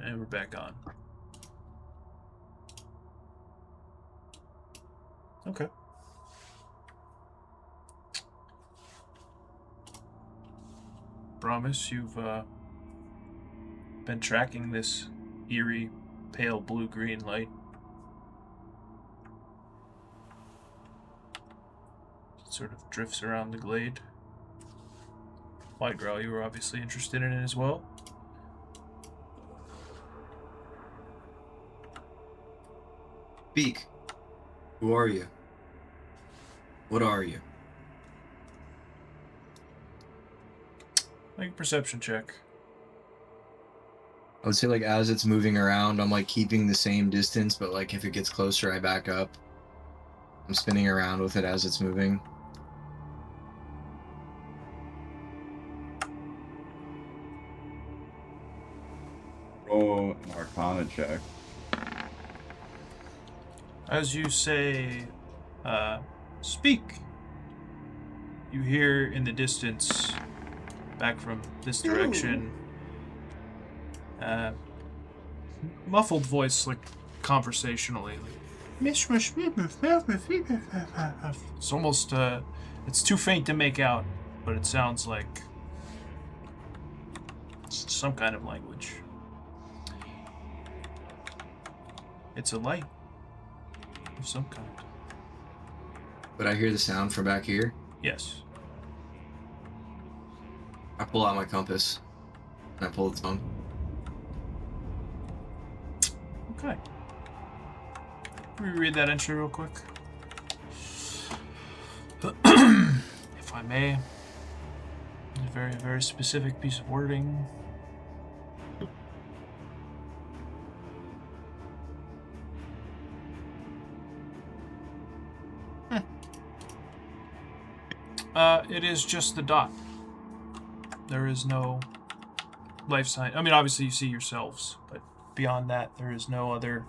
And we're back on. Okay. Promise you've been tracking this eerie, pale blue-green light. It sort of drifts around the glade. White Growl, you were obviously interested in it as well. Speak. Who are you? What are you? Make a perception check. I would say, like, as it's moving around, I'm, like, keeping the same distance, but, like, if it gets closer, I back up. I'm spinning around with it as it's moving. Roll an Arcana check. As you say, speak, you hear in the distance, back from this direction, muffled voice, like, conversationally. It's almost, it's too faint to make out, but it sounds like some kind of language. It's a light of some kind. But I hear the sound from back here. Yes. I pull out my compass. And I pull its tongue. Okay. Let me read that entry real quick. If I may. A very, very specific piece of wording. It is just the dot. There is no life sign. I mean, obviously you see yourselves, but beyond that, there is no other.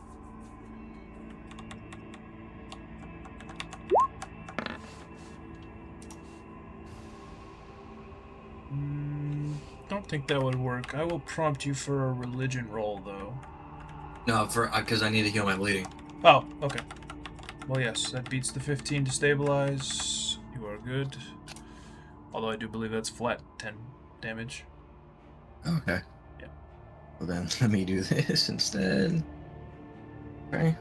Don't think that would work. I will prompt you for a religion roll, though. No, because I need to heal my bleeding. Oh, okay. Well, yes, that beats the 15 to stabilize. You are good. Although I do believe that's flat 10 damage. Okay. Yeah. Well then, let me do this instead. Okay.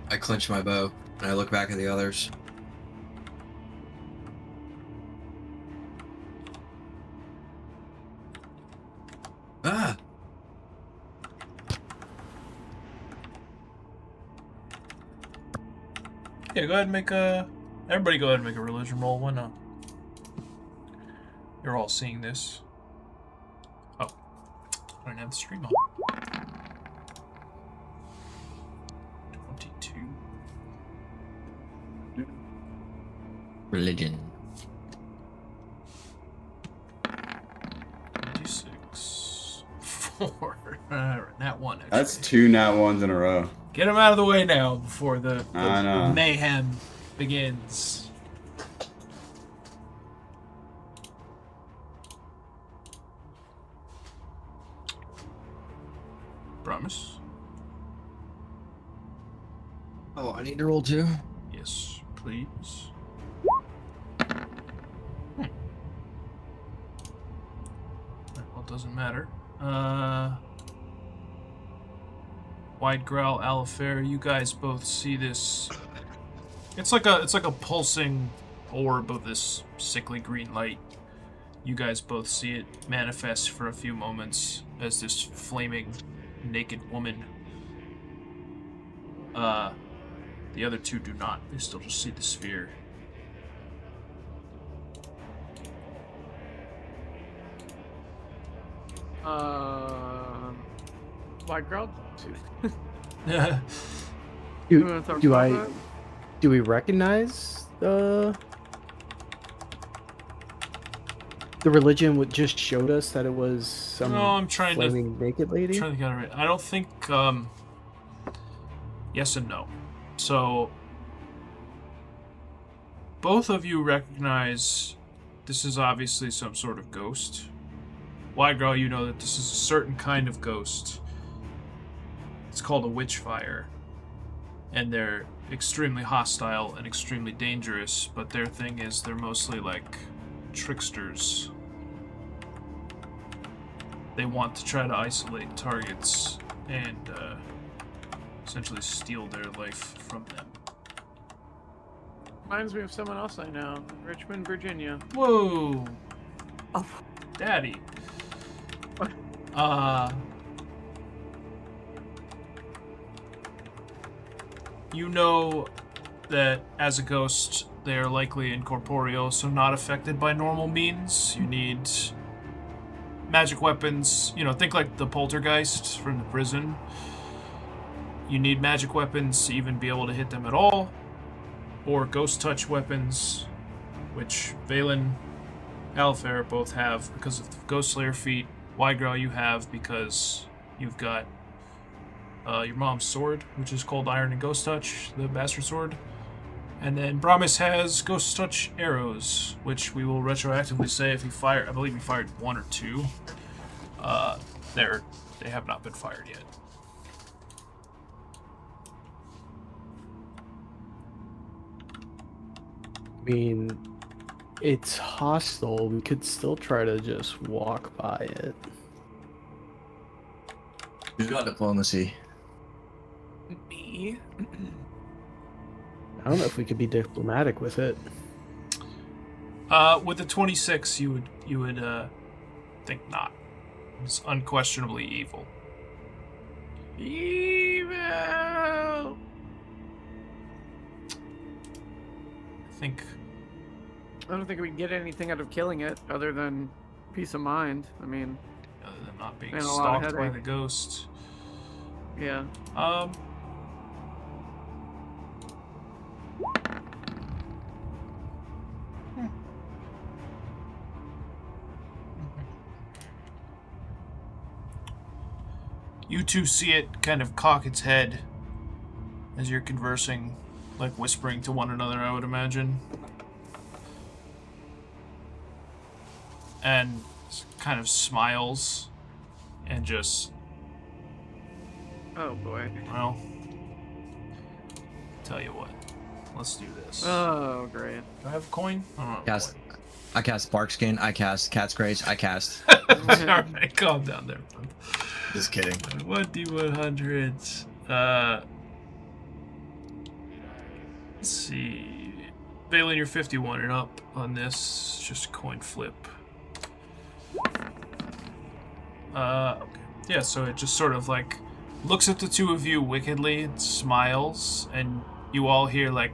I clench my bow, and I look back at the others. Ah! Yeah, go ahead and make a... Everybody go ahead and make a religion roll. Why not? You're all seeing this. Oh. I don't have the stream on. 22. Religion. 26. 4. Nat 1, actually. That's 2 nat 1s in a row. Get him out of the way now before the I know. mayhem begins. Promise? Oh, I need to roll too? Yes, please. Well, it doesn't matter. White Growl, Alifair, you guys both see this. It's like a pulsing orb of this sickly green light. You guys both see it manifest for a few moments as this flaming naked woman. The other two do not. They still just see the sphere. White Growl too. Do we recognize the religion? What just showed us that it was some I'm trying flaming naked lady? I'm trying to get it right. I don't think. Yes and no. So, both of you recognize this is obviously some sort of ghost. Wide Girl, you know that this is a certain kind of ghost. It's called a Witchfire. And they're extremely hostile and extremely dangerous, but their thing is they're mostly like tricksters. They want to try to isolate targets and essentially steal their life from them. Reminds me of someone else I know, in Richmond, Virginia. Whoa! Oh. Daddy. What? You know that as a ghost, they are likely incorporeal, so not affected by normal means. You need magic weapons. You know, think like the poltergeist from the prison. You need magic weapons to even be able to hit them at all. Or ghost touch weapons, which Valen, Alfair both have because of the Ghost Slayer feat. Wide Girl you have because you've got your mom's sword, which is called Iron and Ghost Touch, the Bastard Sword. And then Brahmis has Ghost Touch arrows, which we will retroactively say if he fired, I believe he fired 1 or 2. They have not been fired yet. I mean, it's hostile. We could still try to just walk by it. Who's got diplomacy? Me? I don't know if we could be diplomatic with it. With the 26, you would think not. It's unquestionably evil. Evil! I don't think we can get anything out of killing it other than peace of mind. I mean, Other than not being And a lot of stalked by headache. the ghost. yeah. You two see it kind of cock its head as you're conversing, like whispering to one another, I would imagine. And kind of smiles and just, Oh boy. well, tell you what, let's do this. Oh great. Do I have a coin? Oh, Cast. I cast Barkskin. I cast Cat's Grace. I cast. Alright, calm down there, bud. Just kidding. 1d100s. Let's see. Valen, you're 51 and up on this. Just a coin flip. Okay. Yeah, so it just sort of like looks at the two of you wickedly, and smiles, and you all hear like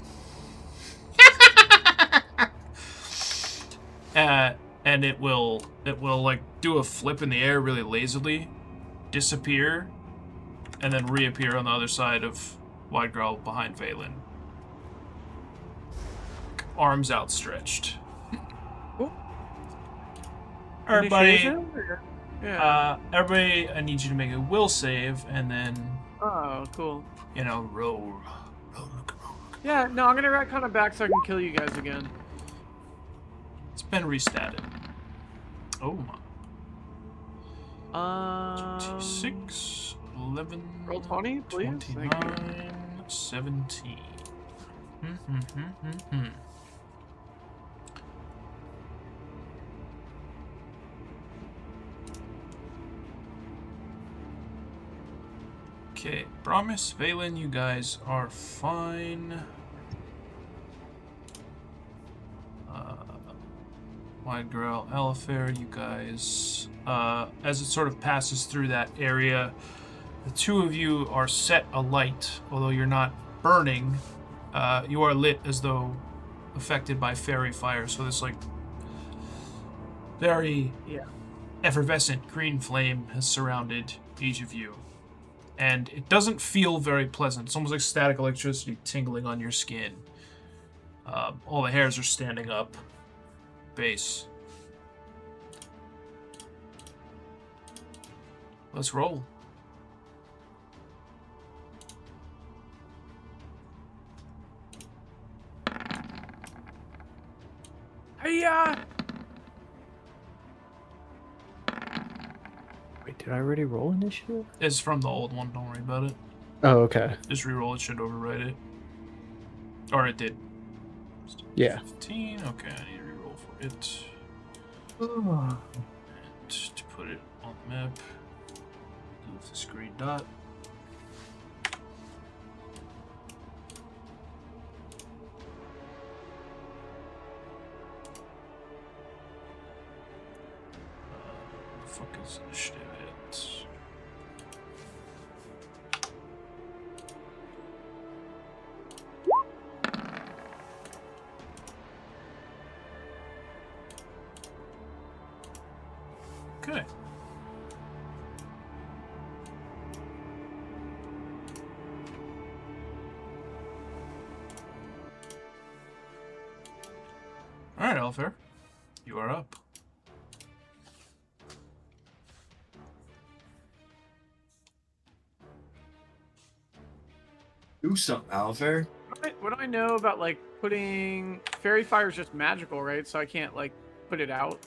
and it will like do a flip in the air really lazily, disappear, and then reappear on the other side of Wide Girl behind Valen. Arms outstretched. Oh. Everybody, Initiation, or- Yeah. everybody, I need you to make a will save, and then, Oh, cool. roll. Yeah, no, I'm gonna retcon it back so I can kill you guys again. It's been restatted. Oh my. 6, 11, Roll 20, please. Thank 29, 17. Okay, Promise, Valen, you guys are fine. Wide Girl, Alifair, you guys, as it sort of passes through that area, the two of you are set alight, although you're not burning. You are lit as though affected by fairy fire, so this like very effervescent green flame has surrounded each of you. And it doesn't feel very pleasant. It's almost like static electricity tingling on your skin. All the hairs are standing up. Base. Let's roll. ya! Wait, did I already roll initiative? It's from the old one. Don't worry about it. Oh, okay. Just reroll. It should overwrite it. Or it did. Yeah. 15. Okay, I need to reroll for it. And to put it on the map, move this green dot. The fuck is initiative at? Okay. All right, Alfair, you are up. Do something, Alfair. What do I know about like putting fairy fire is just magical, right? So I can't like put it out.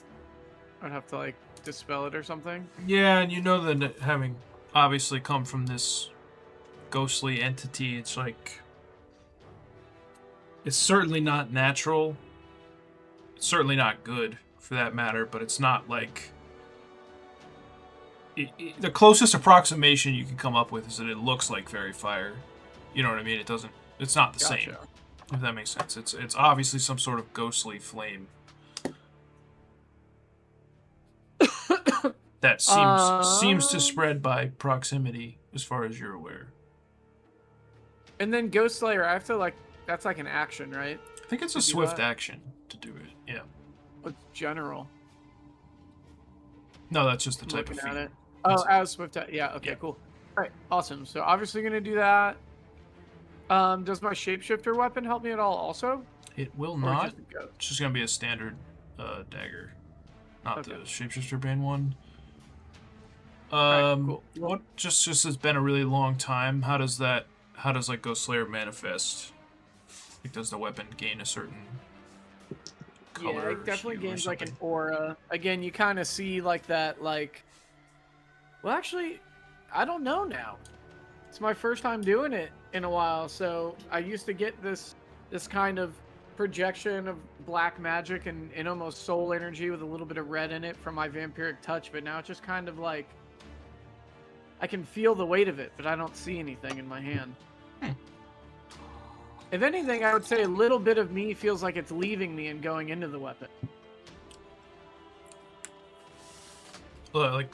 I'd have to like dispel it or something. Yeah, and you know that it having obviously come from this ghostly entity, it's like it's certainly not natural. It's certainly not good, for that matter. But it's not like the closest approximation you can come up with is that it looks like fairy fire. You know what I mean? It doesn't. It's not the same. Gotcha. If that makes sense. It's obviously some sort of ghostly flame that seems to spread by proximity, as far as you're aware. And then Ghost Slayer, I have to like that's like an action, right? I think it's a To do swift that? action to do it. Yeah. What's general? No, that's just the type Looking of at feat. it. Oh, as Swift. Yeah. Okay. Yeah. Cool. All right. Awesome. So obviously gonna do that. Does my shapeshifter weapon help me at all? Also, It will or not. just a ghost? It's just gonna be a standard dagger, not the Okay. shapeshifter bane one. right, cool. What just has been a really long time. How does like Ghost Slayer manifest? Like, does the weapon gain a certain color? Yeah, it definitely hue or gains like an something? aura. Again, you kind of see like that, like. Well, actually, I don't know now. It's my first time doing it in a while, so I used to get this kind of projection of black magic and almost soul energy with a little bit of red in it from my vampiric touch, but now it's just kind of like I can feel the weight of it, but I don't see anything in my hand. If anything, I would say a little bit of me feels like it's leaving me and going into the weapon. Like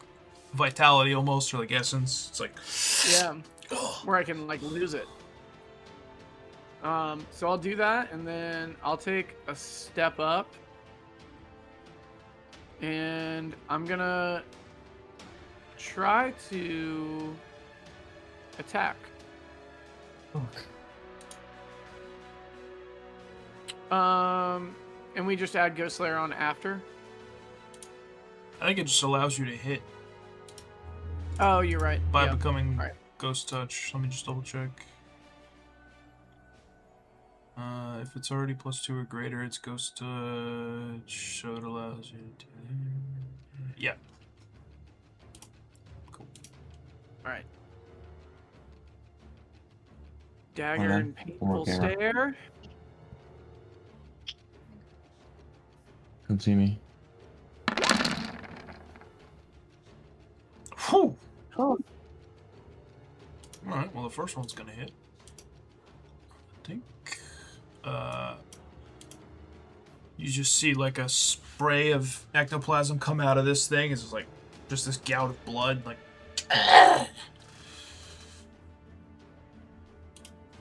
vitality almost, or like essence. It's like Yeah, where I can like lose it. So I'll do that, and then I'll take a step up, and I'm gonna try to attack. And we just add Ghost Slayer on after. I think it just allows you to hit Oh, you're right. by Yeah. becoming Alright. Ghost Touch. Let me just double check. If it's already +2 or greater, it's Ghost Touch, so it allows you to. Yeah. Cool. All right. Dagger Okay. and painful Okay. stare. Come see me. Whew. Oh. Alright, well, the first one's gonna hit. I think. You just see like a spray of ectoplasm come out of this thing. It's just like, just this gout of blood. Like.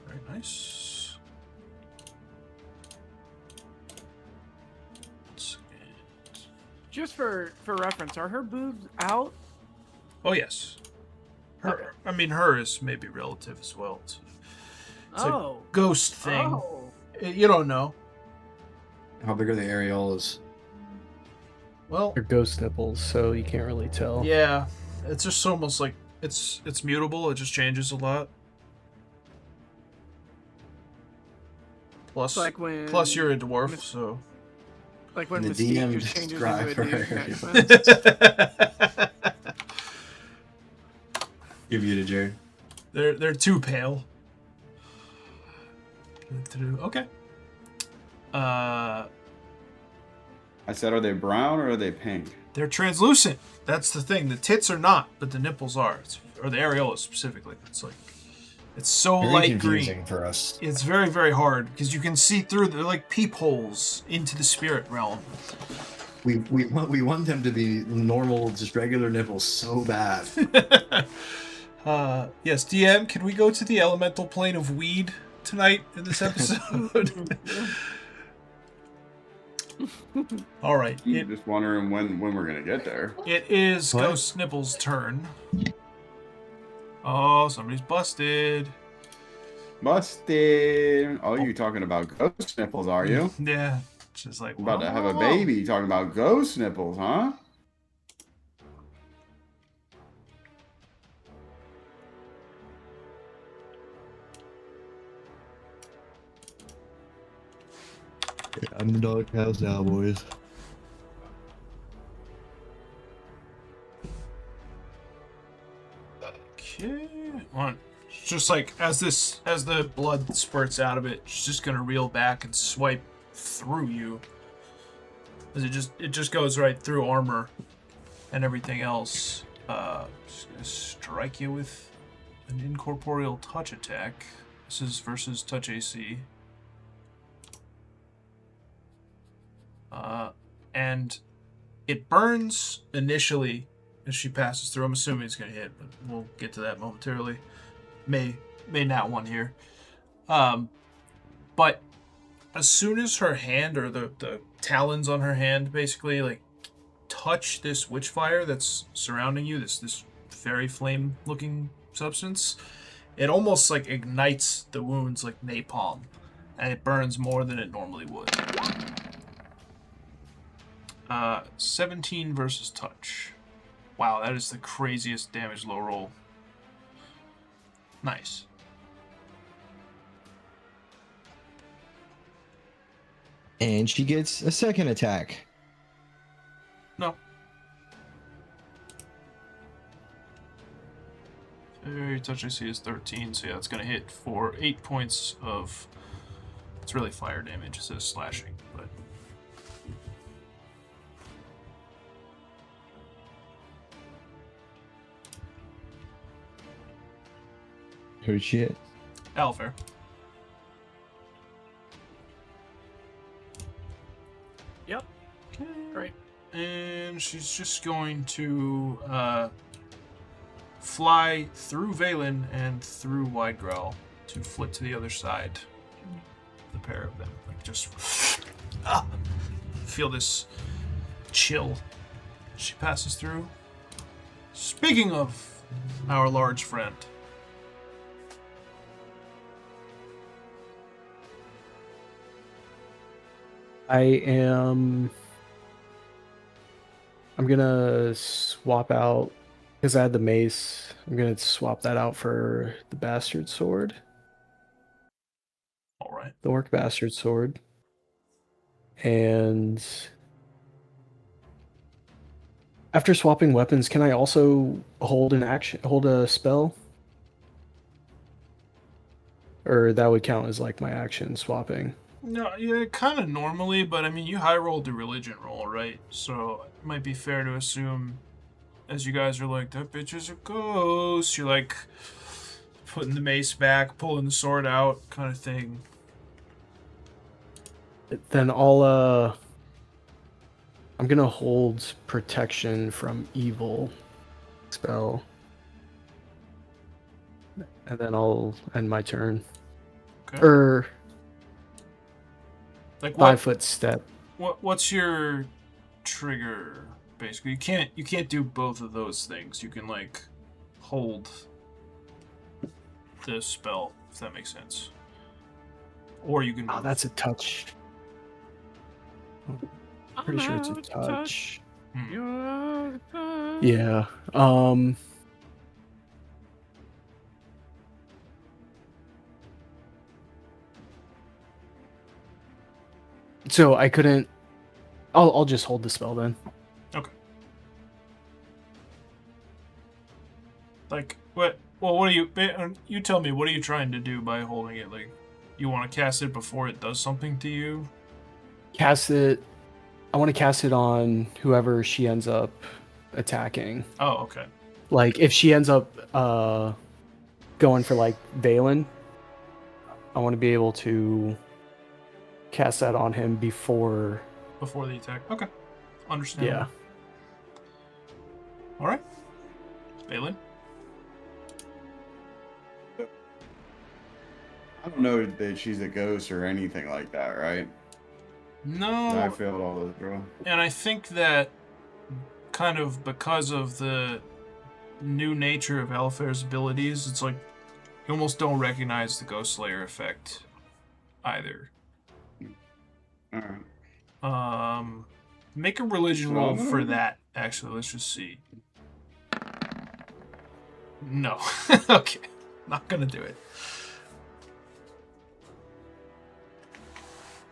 Very nice. Just for reference, are her boobs out? Oh, yes. Her, I mean, her is maybe relative as well. It's Oh. a ghost thing. Oh. You don't know. How big are the areolas? Well, They're ghost nipples, so you can't really tell. yeah. It's just almost like it's mutable. It just changes a lot. Plus, It's like when plus you're a dwarf, so Like when The Mystique DM just changes into a described dude. You're muted, Jared. They're too pale. Okay. I said, are they brown or are they pink? They're translucent. That's the thing. The tits are not, but the nipples are. Or the areola specifically. It's so Very light confusing green. for us. It's very, very hard because you can see through. They're like peepholes into the spirit realm. We want them to be normal, just regular nipples so bad. Yes, DM, can we go to the elemental plane of weed tonight in this episode? All right. I'm just wondering when we're gonna get there. It is What? Ghost Nipple's turn. Oh, somebody's busted. Busted. Oh, you talking about ghost nipples, are you? Yeah. Just like, About to have a whoa. baby. You talking about ghost nipples, huh? I'm the doghouse now, boys. Okay. On. Just like as the blood spurts out of it, she's just gonna reel back and swipe through you. As it just goes right through armor and everything else. Just gonna strike you with an incorporeal touch attack. This is versus touch AC. And it burns initially as she passes through. I'm assuming it's gonna hit, but we'll get to that momentarily. May not one here. But as soon as her hand or the talons on her hand basically like touch this witchfire that's surrounding you, this fairy flame looking substance, it almost like ignites the wounds like napalm, and it burns more than it normally would. 17 versus touch. Wow, that is the craziest damage low roll. Nice. And she gets a second attack. No. Your touch AC is 13, so yeah, it's gonna hit for 8 points of. It's really fire damage. It says slashing, but. Who'd she hit? Alfair. Yep. Okay. Great. And she's just going to fly through Valen and through Wide Growl to flit to the other side. The pair of them. Like just feel this chill. She passes through. Speaking of our large friend. I'm gonna swap out because I had the mace. I'm gonna swap that out for the bastard sword, All right. the orc bastard sword, and after swapping weapons, can I also hold a spell, or that would count as like my action swapping? No, yeah, kind of normally, but I mean, you high rolled the religion roll, right? So it might be fair to assume, as you guys are like, that bitch is a ghost, you're like putting the mace back, pulling the sword out, kind of thing. Then I'm gonna hold protection from evil spell, and then I'll end my turn. Okay. Like what? 5-foot step. What's your trigger? Basically, you can't do both of those things. You can like hold the spell, if that makes sense, or you can. Oh, that's a touch. Pretty sure it's a touch. Yeah. So I couldn't I'll just hold the spell then. Okay. Like, what? Well, what are you? You tell me. What are you trying to do by holding it? Like, you want to cast it before it does something to you? Cast it. I want to cast it on whoever she ends up attacking. Oh, okay. Like, if she ends up going for like Valen, I want to be able to cast that on him before. Before the attack. Okay. Understandable. Yeah. All right. Balin. I don't know that she's a ghost or anything like that, right? No. I failed all those, bro. And I think that kind of because of the new nature of Alifair's abilities, it's like you almost don't recognize the Ghost Slayer effect either. Alright. Make a religion roll So- for that. Actually, let's just see. No. Okay. Not gonna do it.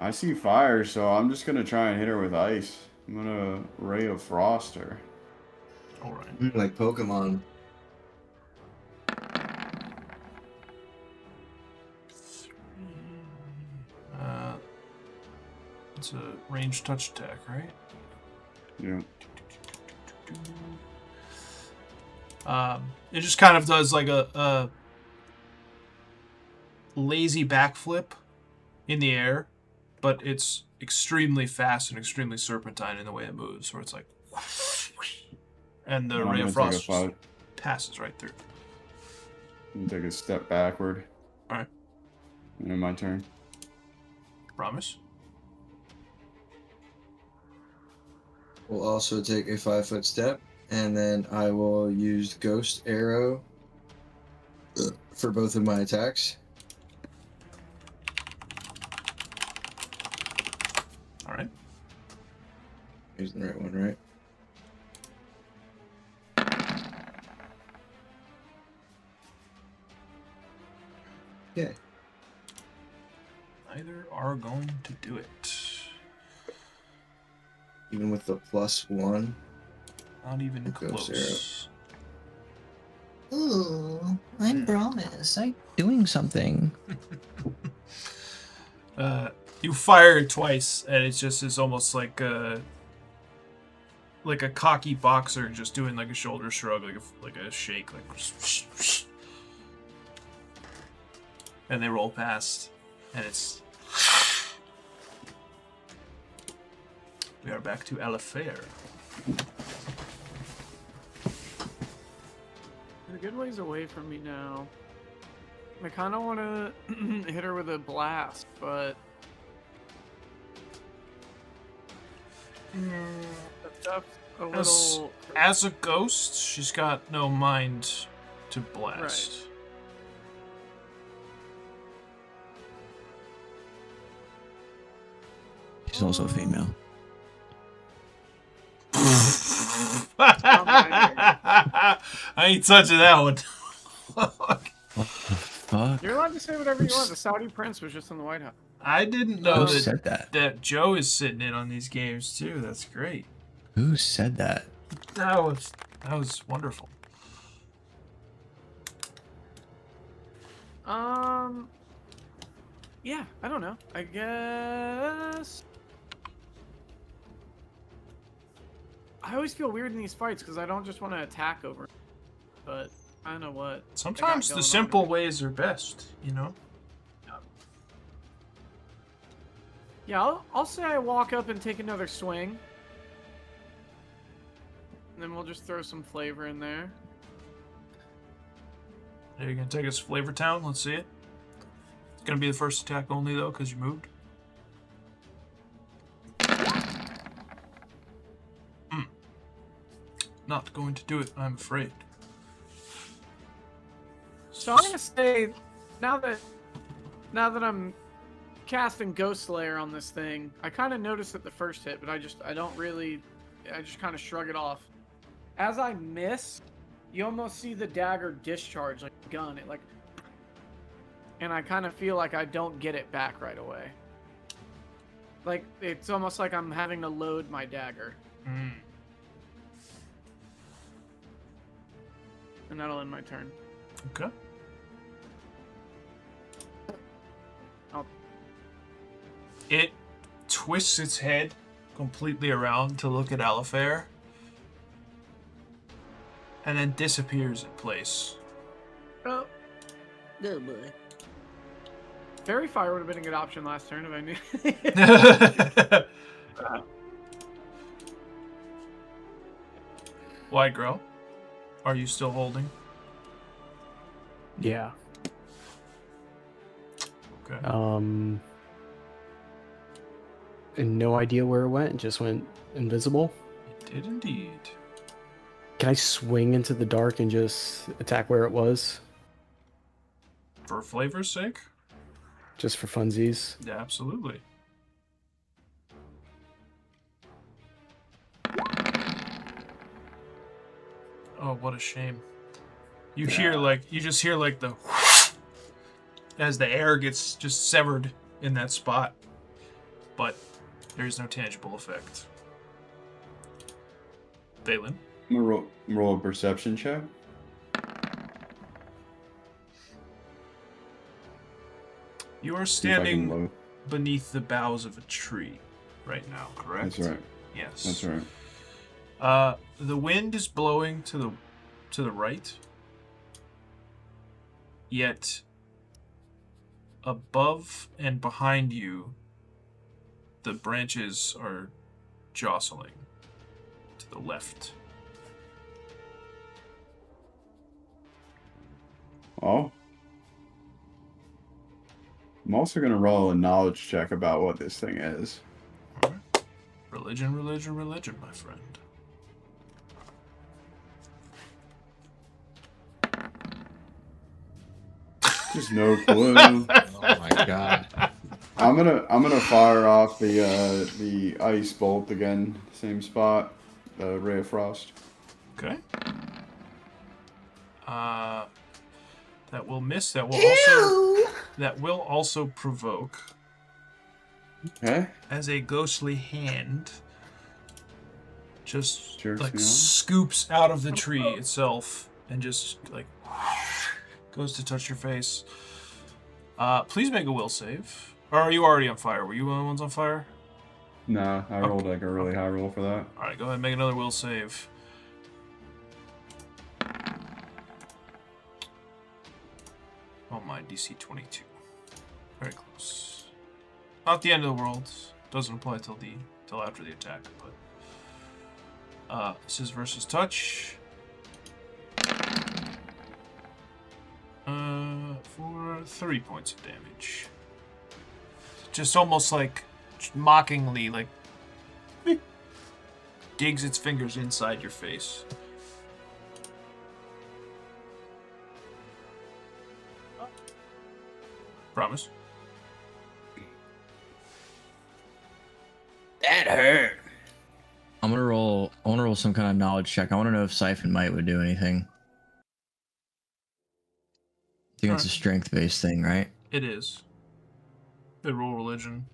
I see fire, so I'm just gonna try and hit her with ice. I'm gonna Ray of Frost her. All right. Like Pokemon. It's a ranged touch attack, right? Yeah. It just kind of does like a lazy backflip in the air, but it's extremely fast and extremely serpentine in the way it moves, where it's like, and the I'm ray gonna of frost take a five. passes right through. Take a step backward. All right. And then my turn. Promise. We'll also take a 5-foot step, and then I will use Ghost Arrow for both of my attacks. All right. Using the right one, right? Yeah. Neither are going to do it. Even with the +1. Not even Ghost close. Ooh, I promise. I'm doing something. You fire it twice, and it's almost like a cocky boxer just doing like a shoulder shrug, like a shake, like, and they roll past, and it's. We are back to Alifair. They're a good ways away from me now. I kind of want to hit her with a blast, but that stuff's a little. As a ghost, she's got no mind to blast. Right. She's also a female. I ain't touching that one. What the fuck? You're allowed to say whatever you want. The Saudi prince was just in the White House. I didn't know Who that, said that? that Joe is sitting in on these games too. That's great. Who said that? That was wonderful. Yeah, I don't know. I guess. I always feel weird in these fights because I don't just want to attack over. But I don't know what. Sometimes going the on simple here. ways are best, you know? Yeah, I'll say I walk up and take another swing. And then we'll just throw some flavor in there. Are you gonna take us to Flavor Town? Let's see it. It's gonna be the first attack only though, because you moved. Not going to do it, I'm afraid. So I'm gonna say, now that I'm casting Ghost Slayer on this thing, I kind of noticed it the first hit, but I just kind of shrug it off. As I miss, you almost see the dagger discharge like a gun. It like, and I kind of feel like I don't get it back right away. Like, it's almost like I'm having to load my dagger. Mm. And that'll end my turn. Okay. Oh. It twists its head completely around to look at Alifair, and then disappears in place. Oh. Good boy. Fairy Fire would have been a good option last turn if I knew. White Girl, are you still holding? Yeah. Okay. And no idea where it went. It just went invisible. It did indeed. Can I swing into the dark and just attack where it was? For flavor's sake? Just for funsies? Yeah, absolutely. Oh, what a shame. You hear you just hear like the as the air gets just severed in that spot. But there's no tangible effect. Valen. I'm gonna roll a perception check. You are See if I can standing load. beneath the boughs of a tree right now, correct? That's right. Yes. That's right. The wind is blowing to the right. Yet above and behind you, the branches are jostling to the left. Oh. I'm also gonna roll a knowledge check about what this thing is. All right. Religion, religion, religion, my friend. Just no clue. Oh my god. I'm gonna fire off the ice bolt again, same spot, the ray of frost. Okay. That will miss. That will also provoke. Okay. As a ghostly hand just Jerks like me off. scoops out of the tree itself and just like goes to touch your face. Please make a will save. Or are you already on fire? Were you one of the ones on fire? Nah, I rolled like a really high roll for that. Alright, go ahead and make another will save. Oh my, DC 22. Very close. Not the end of the world. Doesn't apply till after the attack, but this is versus touch. For 3 points of damage. Just almost like mockingly, like digs its fingers inside your face. Promise. That hurt. I want to roll some kind of knowledge check. I want to know if Siphon Might would do anything. I think it's a strength-based thing, right? It is. Good roll religion.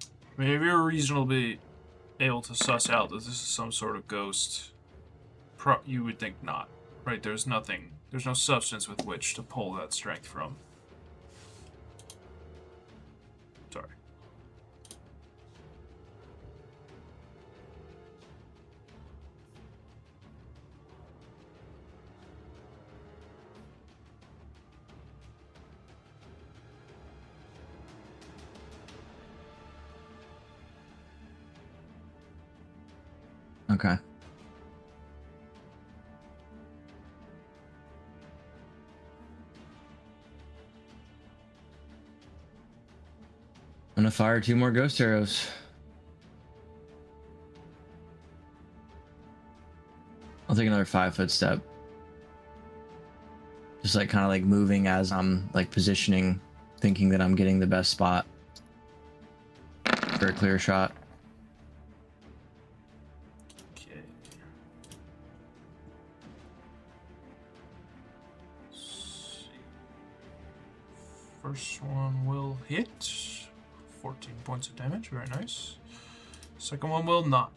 I mean, if you're reasonably able to suss out that this is some sort of ghost, you would think not, right? There's no substance with which to pull that strength from. Sorry. Okay. I'm gonna fire 2 more ghost arrows. I'll take another 5-foot step. Just like kind of like moving as I'm like positioning, thinking that I'm getting the best spot for a clear shot. Okay. First one will hit. 14 points of damage. Very nice. Second one will not.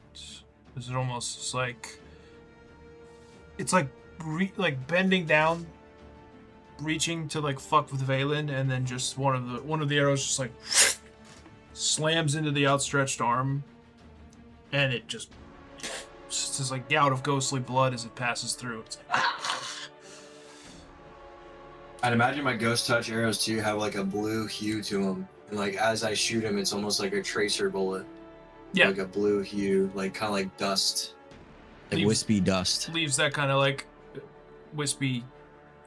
Is it almost it's like like bending down, reaching to like fuck with Valen, and then just one of the arrows just like slams into the outstretched arm, and it just this like gout of ghostly blood as it passes through. It's like, I'd imagine my ghost touch arrows too have like a blue hue to them, and like as I shoot them, it's almost like a tracer bullet. yeah, Like a blue hue, like kind of like dust. Like wispy dust. leaves that kind of like wispy,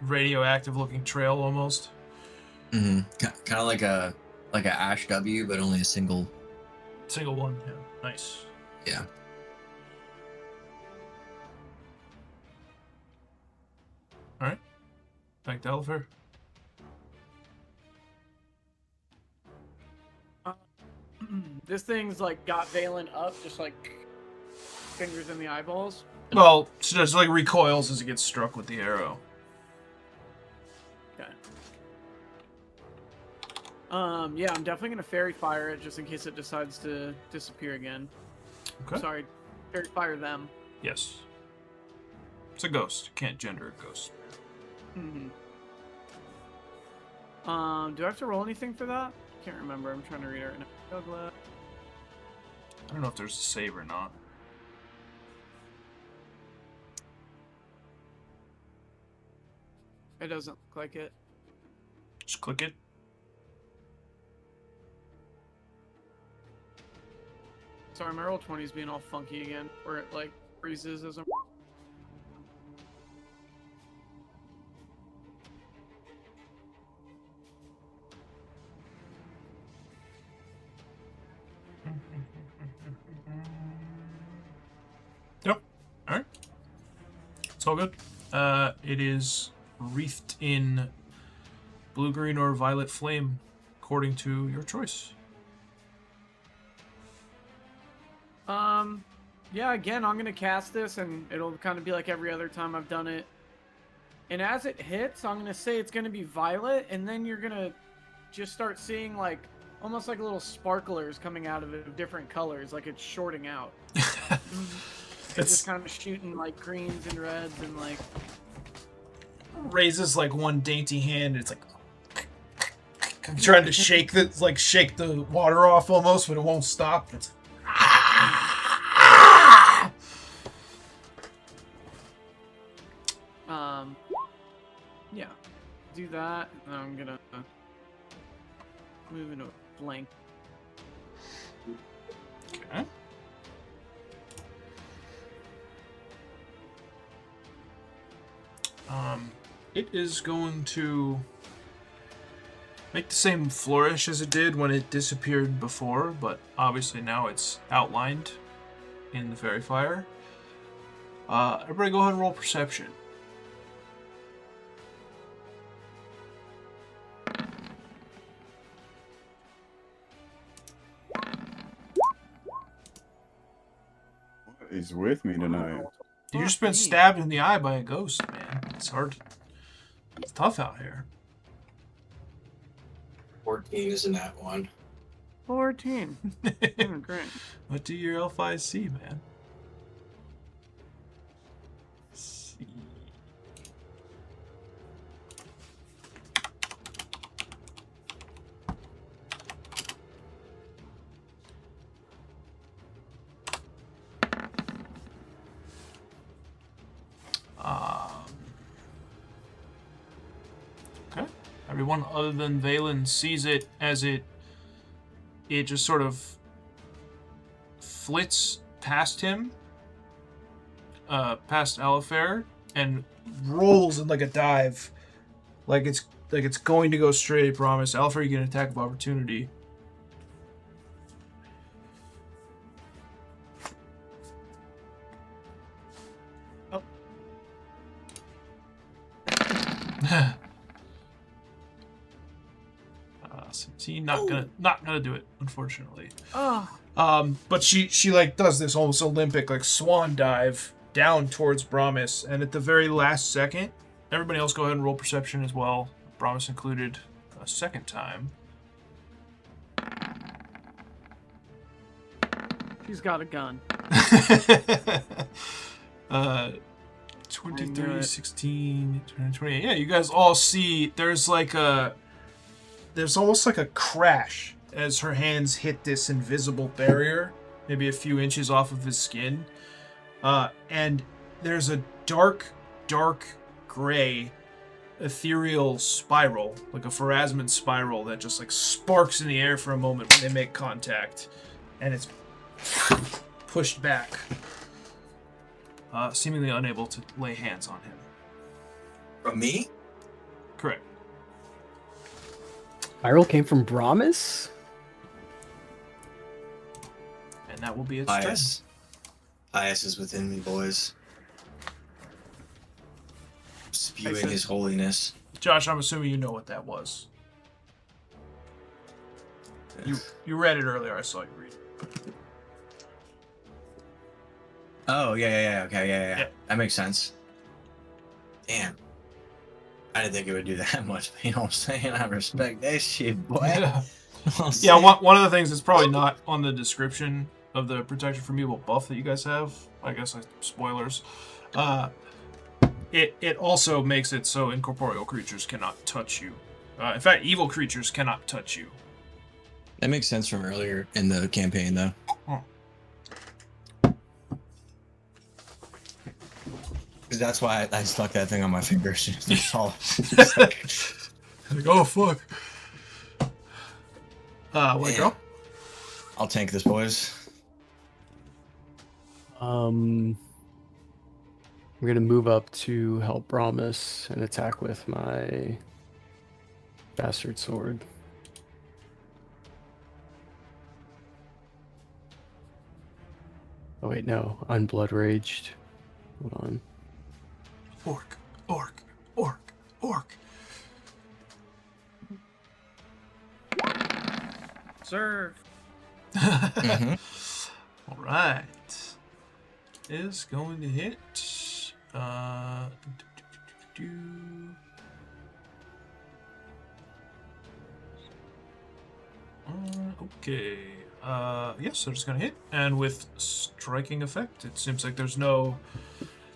radioactive looking trail almost. Mm-hmm. Kind of like a Ash W, but only a single. Single one. Yeah, nice. Yeah. All right. Back to Elifer. This thing's like got Valen up, just like fingers in the eyeballs. Well, she just like recoils as it gets struck with the arrow. Okay. Yeah, I'm definitely gonna fairy fire it just in case it decides to disappear again. Okay. Sorry, fairy fire them. Yes. It's a ghost. You can't gender a ghost. Mm-hmm. Do I have to roll anything for that? Can't remember. I'm trying to read it right now. Douglas. I don't know if there's a save or not. It doesn't look like it. Just click it. Sorry, my roll 20 is being all funky again, where it like freezes as I'm. Yep. All right. It's all good. It is wreathed in blue, green, or violet flame, according to your choice. Yeah, again, I'm gonna cast this, and it'll kind of be like every other time I've done it. And as it hits, I'm gonna say it's gonna be violet, and then you're gonna just start seeing like almost like little sparklers coming out of it of different colors, like it's shorting out. It's just kind of shooting like greens and reds and like raises like one dainty hand. It's like trying to shake the water off almost, but it won't stop. It's yeah, do that. And I'm gonna move into a blank. okay. It is going to make the same flourish as it did when it disappeared before, but obviously now it's outlined in the fairy fire. Everybody go ahead and roll perception. What is with me tonight? You just been stabbed in the eye by a ghost, man. It's hard. It's tough out here. 14 isn't that one. 14. Great. What do your elf eyes see, man? Let's see. Okay. Everyone other than Valen sees it as it just sort of flits past him, past Alifair, and rolls in like a dive, like it's going to go straight. I promise. Alifair, you get an attack of opportunity. Oh. See, not gonna do it, unfortunately. Oh. But she like does this almost Olympic like swan dive down towards Brahmis, and at the very last second, everybody else go ahead and roll perception as well, Brahmis included. a second time. She's got a gun. 23, 16, 28. Yeah, you guys all see there's almost like a crash as her hands hit this invisible barrier, maybe a few inches off of his skin. And there's a dark gray ethereal spiral, like a Pharasman spiral that just like sparks in the air for a moment when they make contact. And it's pushed back, seemingly unable to lay hands on him. From me? Correct. Viral came from Brahmas? And that will be its turn. Pious is within me, boys. Spewing his holiness. Josh, I'm assuming you know what that was. You read it earlier. I saw you read it. Oh, yeah. Okay, yeah. That makes sense. Damn. I didn't think it would do that much, but you know what I'm saying? I respect that shit, boy. Yeah, one of the things that's probably not on the description of the protection from evil buff that you guys have, I guess, spoilers, it also makes it so incorporeal creatures cannot touch you. In fact, evil creatures cannot touch you. That makes sense from earlier in the campaign, though. Because that's why I stuck that thing on my finger. Like, oh, fuck. What, go? I'll tank this, boys. I'm gonna move up to help Brahmas and attack with my bastard sword. Oh wait, no, unblood raged. Hold on. Orc. Serve. All right. Is going to hit. Okay. Yes, they're just gonna hit, and with striking effect, it seems like there's none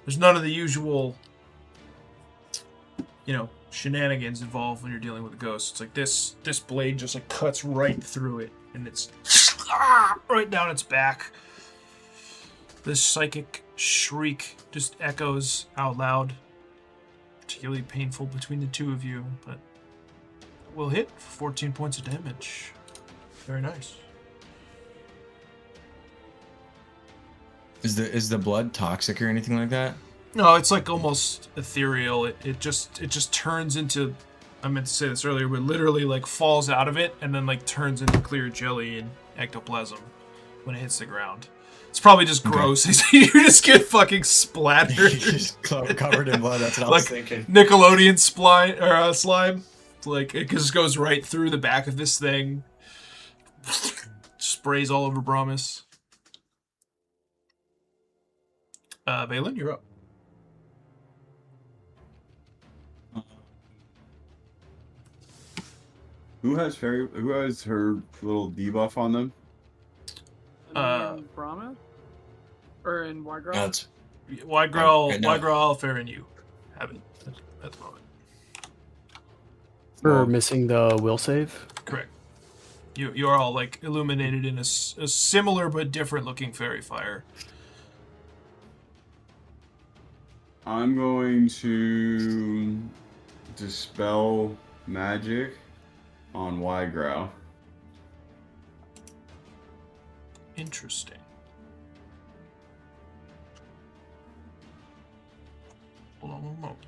of the usual, shenanigans involved when you're dealing with a ghost. It's like this blade just like cuts right through it, and it's right down its back. This psychic shriek just echoes out loud, particularly painful between the two of you, but will hit for 14 points of damage. Very nice. Is the blood toxic or anything like that? No, it's like almost ethereal. It just turns into, I meant to say this earlier, but literally like falls out of it and then like turns into clear jelly and ectoplasm when it hits the ground. It's probably just gross. You just get fucking splattered. You're just covered in blood. That's what I was thinking. Nickelodeon slime. Like it just goes right through the back of this thing. Sprays all over Brahmas. Balin, you're up. Who has her little debuff on them? In Brahma? Or in Wide Girl? That's Wide Girl, Alfair, and you have it at the moment. For missing the will save? Correct. You are all like illuminated in a similar but different looking fairy fire. I'm going to dispel magic on Ygrow. Interesting. Hold on one moment.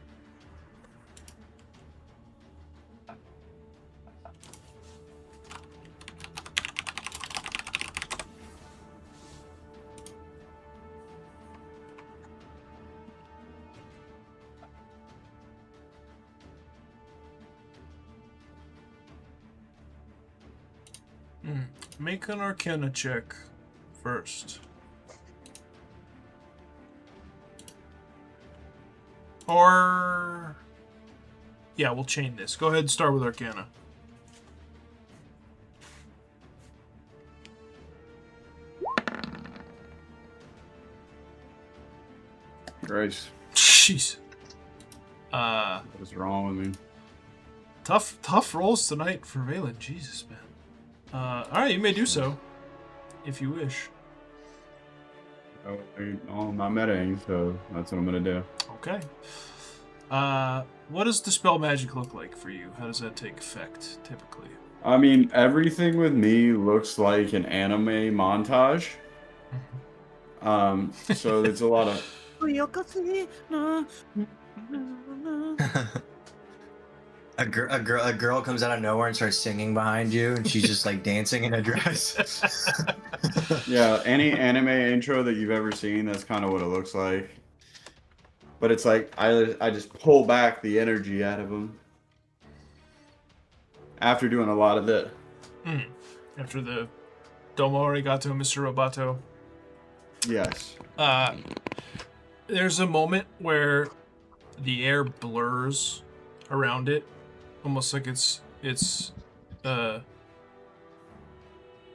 Make an Arcana check first. Or... yeah, we'll chain this. Go ahead and start with Arcana. Grace. Jeez. What is wrong with me? Tough rolls tonight for Valen. Jesus, man. Alright, you may do so. If you wish. Oh, I'm not metaing, so that's what I'm gonna do. Okay. What does Dispel Magic look like for you? How does that take effect, typically? I mean, everything with me looks like an anime montage. So it's a lot of... A girl comes out of nowhere and starts singing behind you, and she's just like dancing in a dress. Yeah, any anime intro that you've ever seen, that's kind of what it looks like. But it's like, I just pull back the energy out of them. After doing a lot of it. After the Domo Arigato, Mr. Roboto. Yes. There's a moment where the air blurs around it. Almost like it's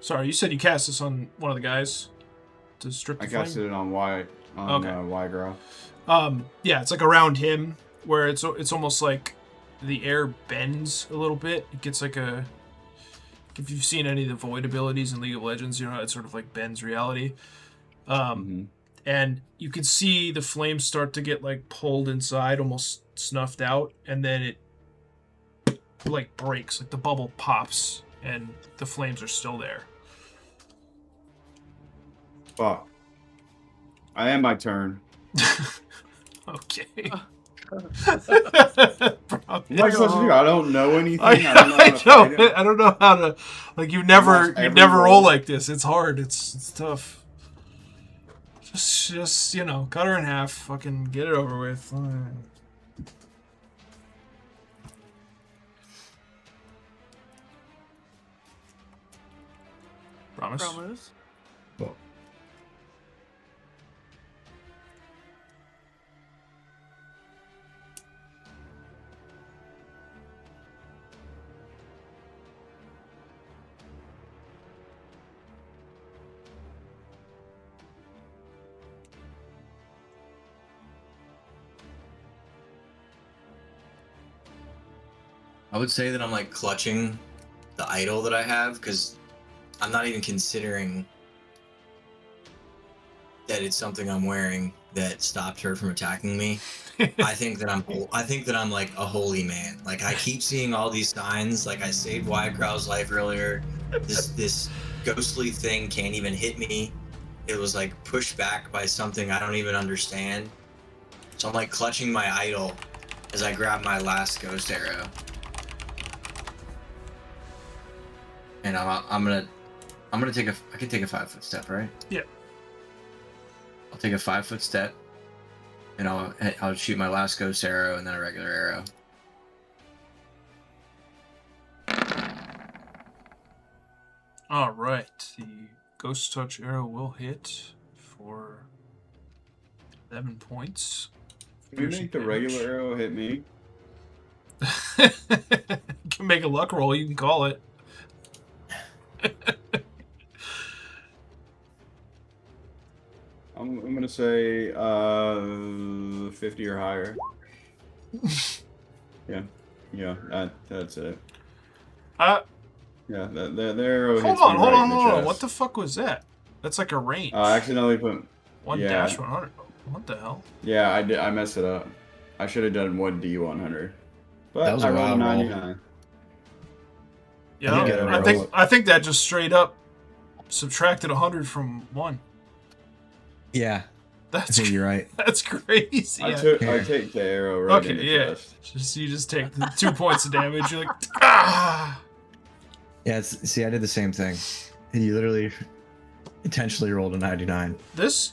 sorry, you said you cast this on one of the guys to strip the I flame? casted it on Y girl. Yeah, it's like around him where it's almost like the air bends a little bit. It gets like a... If you've seen any of the void abilities in League of Legends, you know, it sort of like bends reality. And you can see the flames start to get like pulled inside, almost snuffed out, and then it like breaks, like the bubble pops, and the flames are still there. Fuck. I am my turn. Okay. What am I supposed to do? I don't know anything. I don't know how to fight him. I don't know how to, like, you never roll like this. It's hard. It's tough. Just you know, cut her in half. Fucking get it over with. Promise? Promise. I would say that I'm like clutching the idol that I have because I'm not even considering that it's something I'm wearing that stopped her from attacking me. I think that I'm like a holy man. Like I keep seeing all these signs. Like I saved Wyatt Crow's life earlier. This ghostly thing can't even hit me. It was like pushed back by something I don't even understand. So I'm like clutching my idol as I grab my last ghost arrow. And I can take a 5-foot step, right? Yeah. I'll take a 5-foot step, and I'll shoot my last ghost arrow and then a regular arrow. All right, the ghost touch arrow will hit for 11 points. Can you make the regular arrow hit me? You can make a luck roll. You can call it. I'm gonna say 50 or higher. Yeah, that's it. Yeah, the arrow hits me Hold right on. in the chest. What the fuck was that? That's like a range. I accidentally put 1-100. What the hell? Yeah, I did. I messed it up. I should have done 1D100. But That was I a rolled wild roll. 99. Yeah, I think that just straight up subtracted 100 from 1. Yeah, That's I think you're right. That's crazy. I Yeah. take the arrow right in Okay, the yeah. chest. You just take the 2 points of damage. You're like, ah. Yeah, see, I did the same thing. You literally intentionally rolled a 99.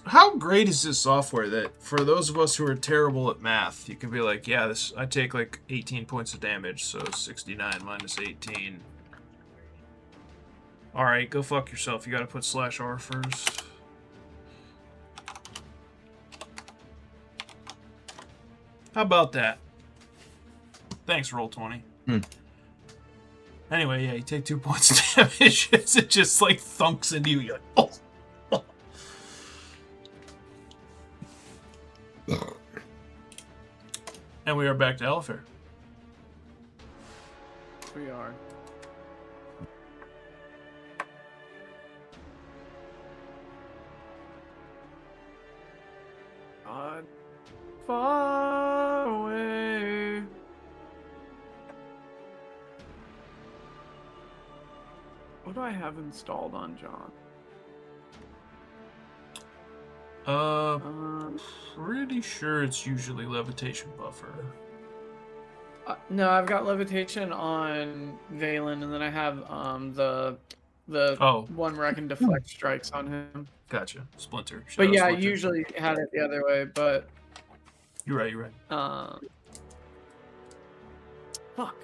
How great is this software that for those of us who are terrible at math, you can be like, yeah, I take like 18 points of damage, so 69 minus 18. All right, go fuck yourself. You got to put /R first. How about that? Thanks, Roll20. Anyway, yeah, you take 2 points of damage as it just like thunks into you. You're like, oh. And we are back to Elifair. We are. God. Far away. What do I have installed on John? Pretty sure it's usually levitation buffer. No, I've got levitation on Valen, and then I have the one where I can deflect strikes on him. Gotcha. Splinter. But Shadow yeah, I Splinter. usually had it the other way, but You're right. fuck.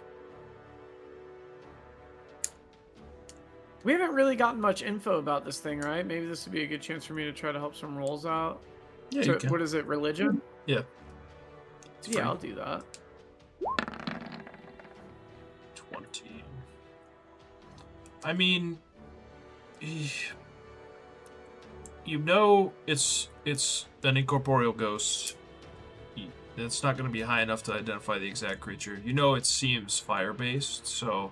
We haven't really gotten much info about this thing, right? Maybe this would be a good chance for me to try to help some rolls out. Yeah, So, you can. what is it, religion? Yeah. It's free. Yeah, I'll do that. 20. I mean, you know, it's an incorporeal ghost. It's not going to be high enough to identify the exact creature. You know, it seems fire-based, so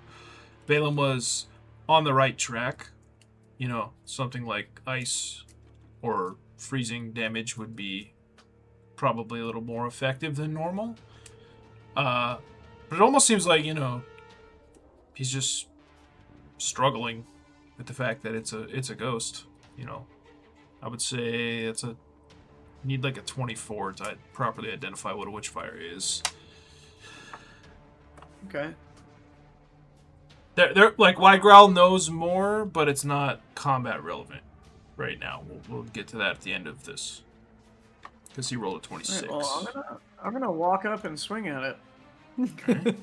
Balaam was on the right track. You know, something like ice or freezing damage would be probably a little more effective than normal. But it almost seems like, you know, he's just struggling with the fact that it's a ghost. You know, I would say it's a need like a 24 to properly identify what a Witchfire is. Okay. They're like Wide Growl knows more, but it's not combat relevant right now. We'll get to that at the end of this because he rolled a 26. Right, well, I'm gonna walk up and swing at it. Okay.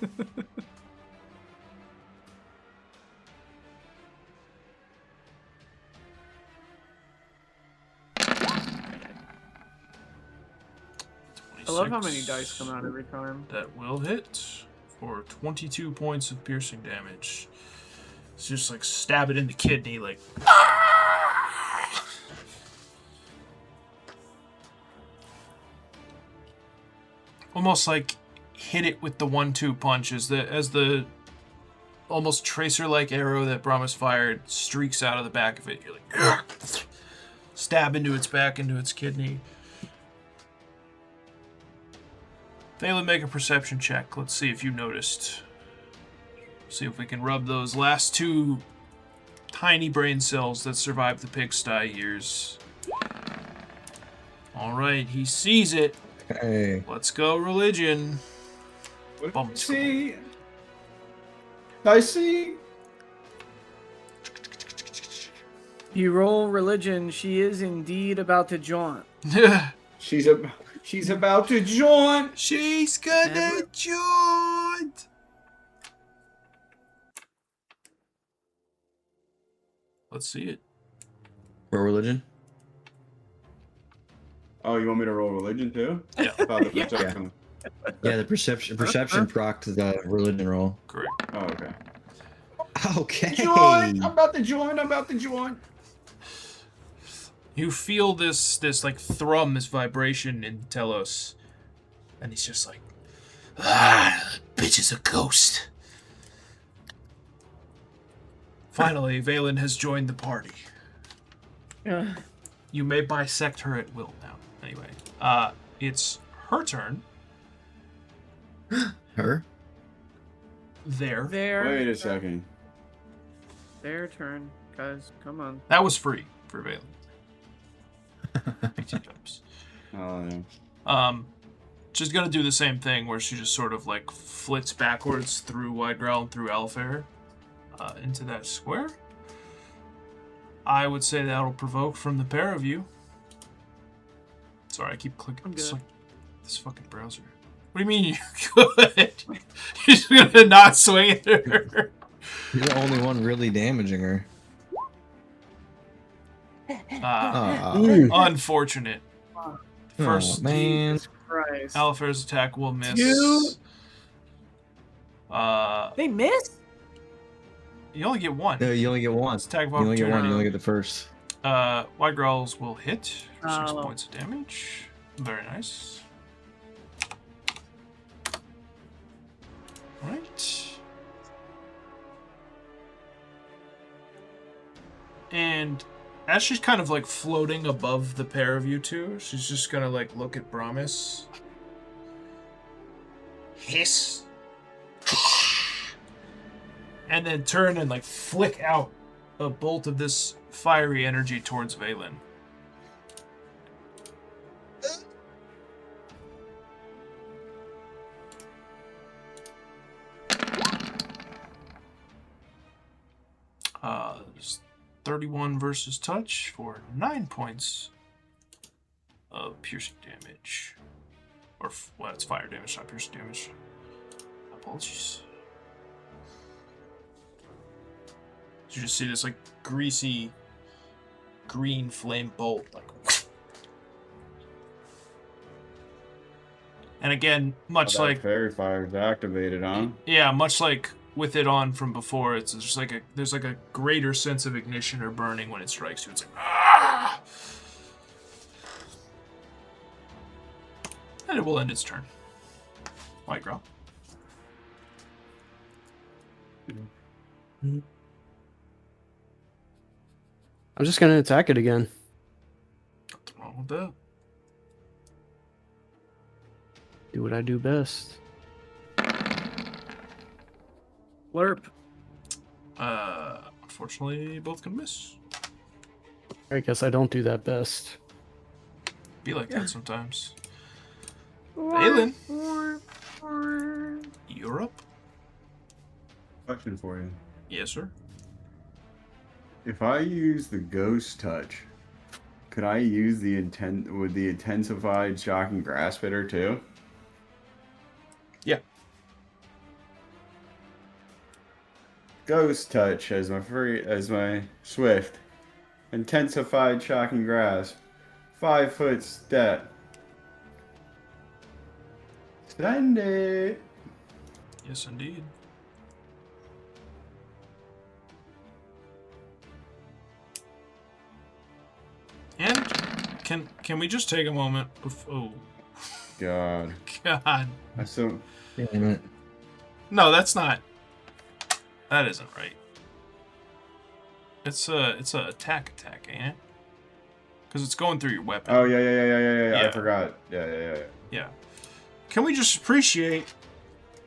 I love how many dice come out every time. That will hit for 22 points of piercing damage. It's just like stab it in the kidney, like. Almost like hit it with the 1-2 punch as the almost tracer-like arrow that Brahmas fired streaks out of the back of it. You're like, stab into its back, into its kidney. Phelan, make a perception check. Let's see if you noticed. See if we can rub those last 2 tiny brain cells that survived the pigsty years. All right, he sees it. Hey. Let's go, religion. What Bum. did I see? I see. You roll religion. She is indeed about to jaunt. She's about to join. She's gonna join. Let's see it. For religion? Oh, you want me to roll religion too? Yeah. About the perception. Yeah, the perception procced the religion roll. Correct. Oh, okay. Okay. Join. I'm about to join. You feel this like thrum, this vibration in Telos, and he's just like, bitch is a ghost. Finally, Valen has joined the party. You may bisect her at will now. Anyway, it's her turn. Her? Their Wait a second. Their turn, guys. Come on. That was free for Valen. 18 jumps. Oh, yeah. She's gonna do the same thing where she just sort of like flits backwards through Wide Growl and through Alfair into that square. I would say that'll provoke from the pair of you. Sorry, I keep clicking. I'm good. It's like this fucking browser. What do you mean you're good? You're just gonna not swing at her. You're the only one really damaging her. Unfortunate. First, man. Jesus Christ. Alfair's attack will miss. Two. They miss? You only get one. No, you only get one. It's attack of You only get one. opportunity. You only get the first. Wide Growls will hit for 6 Oh. points of damage. Very nice. Right. And as she's kind of like floating above the pair of you two, she's just gonna like look at Promise. Hiss. And then turn and like flick out a bolt of this fiery energy towards Valen. There's 31 versus touch for 9 points of piercing damage. Or, well, it's fire damage, not piercing damage. Apologies. So you just see this, like, greasy green flame bolt, like... And again, much Oh, that like... fairy fire is activated, huh? Yeah, much like with it on from before, it's just like there's like a greater sense of ignition or burning when it strikes you. It's like, ah! And it will end its turn. White Girl. I'm just gonna attack it again. Nothing wrong with that. Do what I do best. Slurp. Unfortunately, both can miss. I guess I don't do that best. Be like that sometimes. Valen, you're up. Question for you. Yes, sir. If I use the ghost touch, could I use the intensified shock and grasp hitter too? Yeah. Ghost touch as my swift. Intensified shock and grasp. 5-foot step. Send it. Yes, indeed. And can we just take a moment? Oh, God. God. I so. Damn it. No, that's not. That isn't right. It's a attack, ain't it? Because it's going through your weapon. Oh yeah. Yeah. I forgot. Yeah. Yeah. Can we just appreciate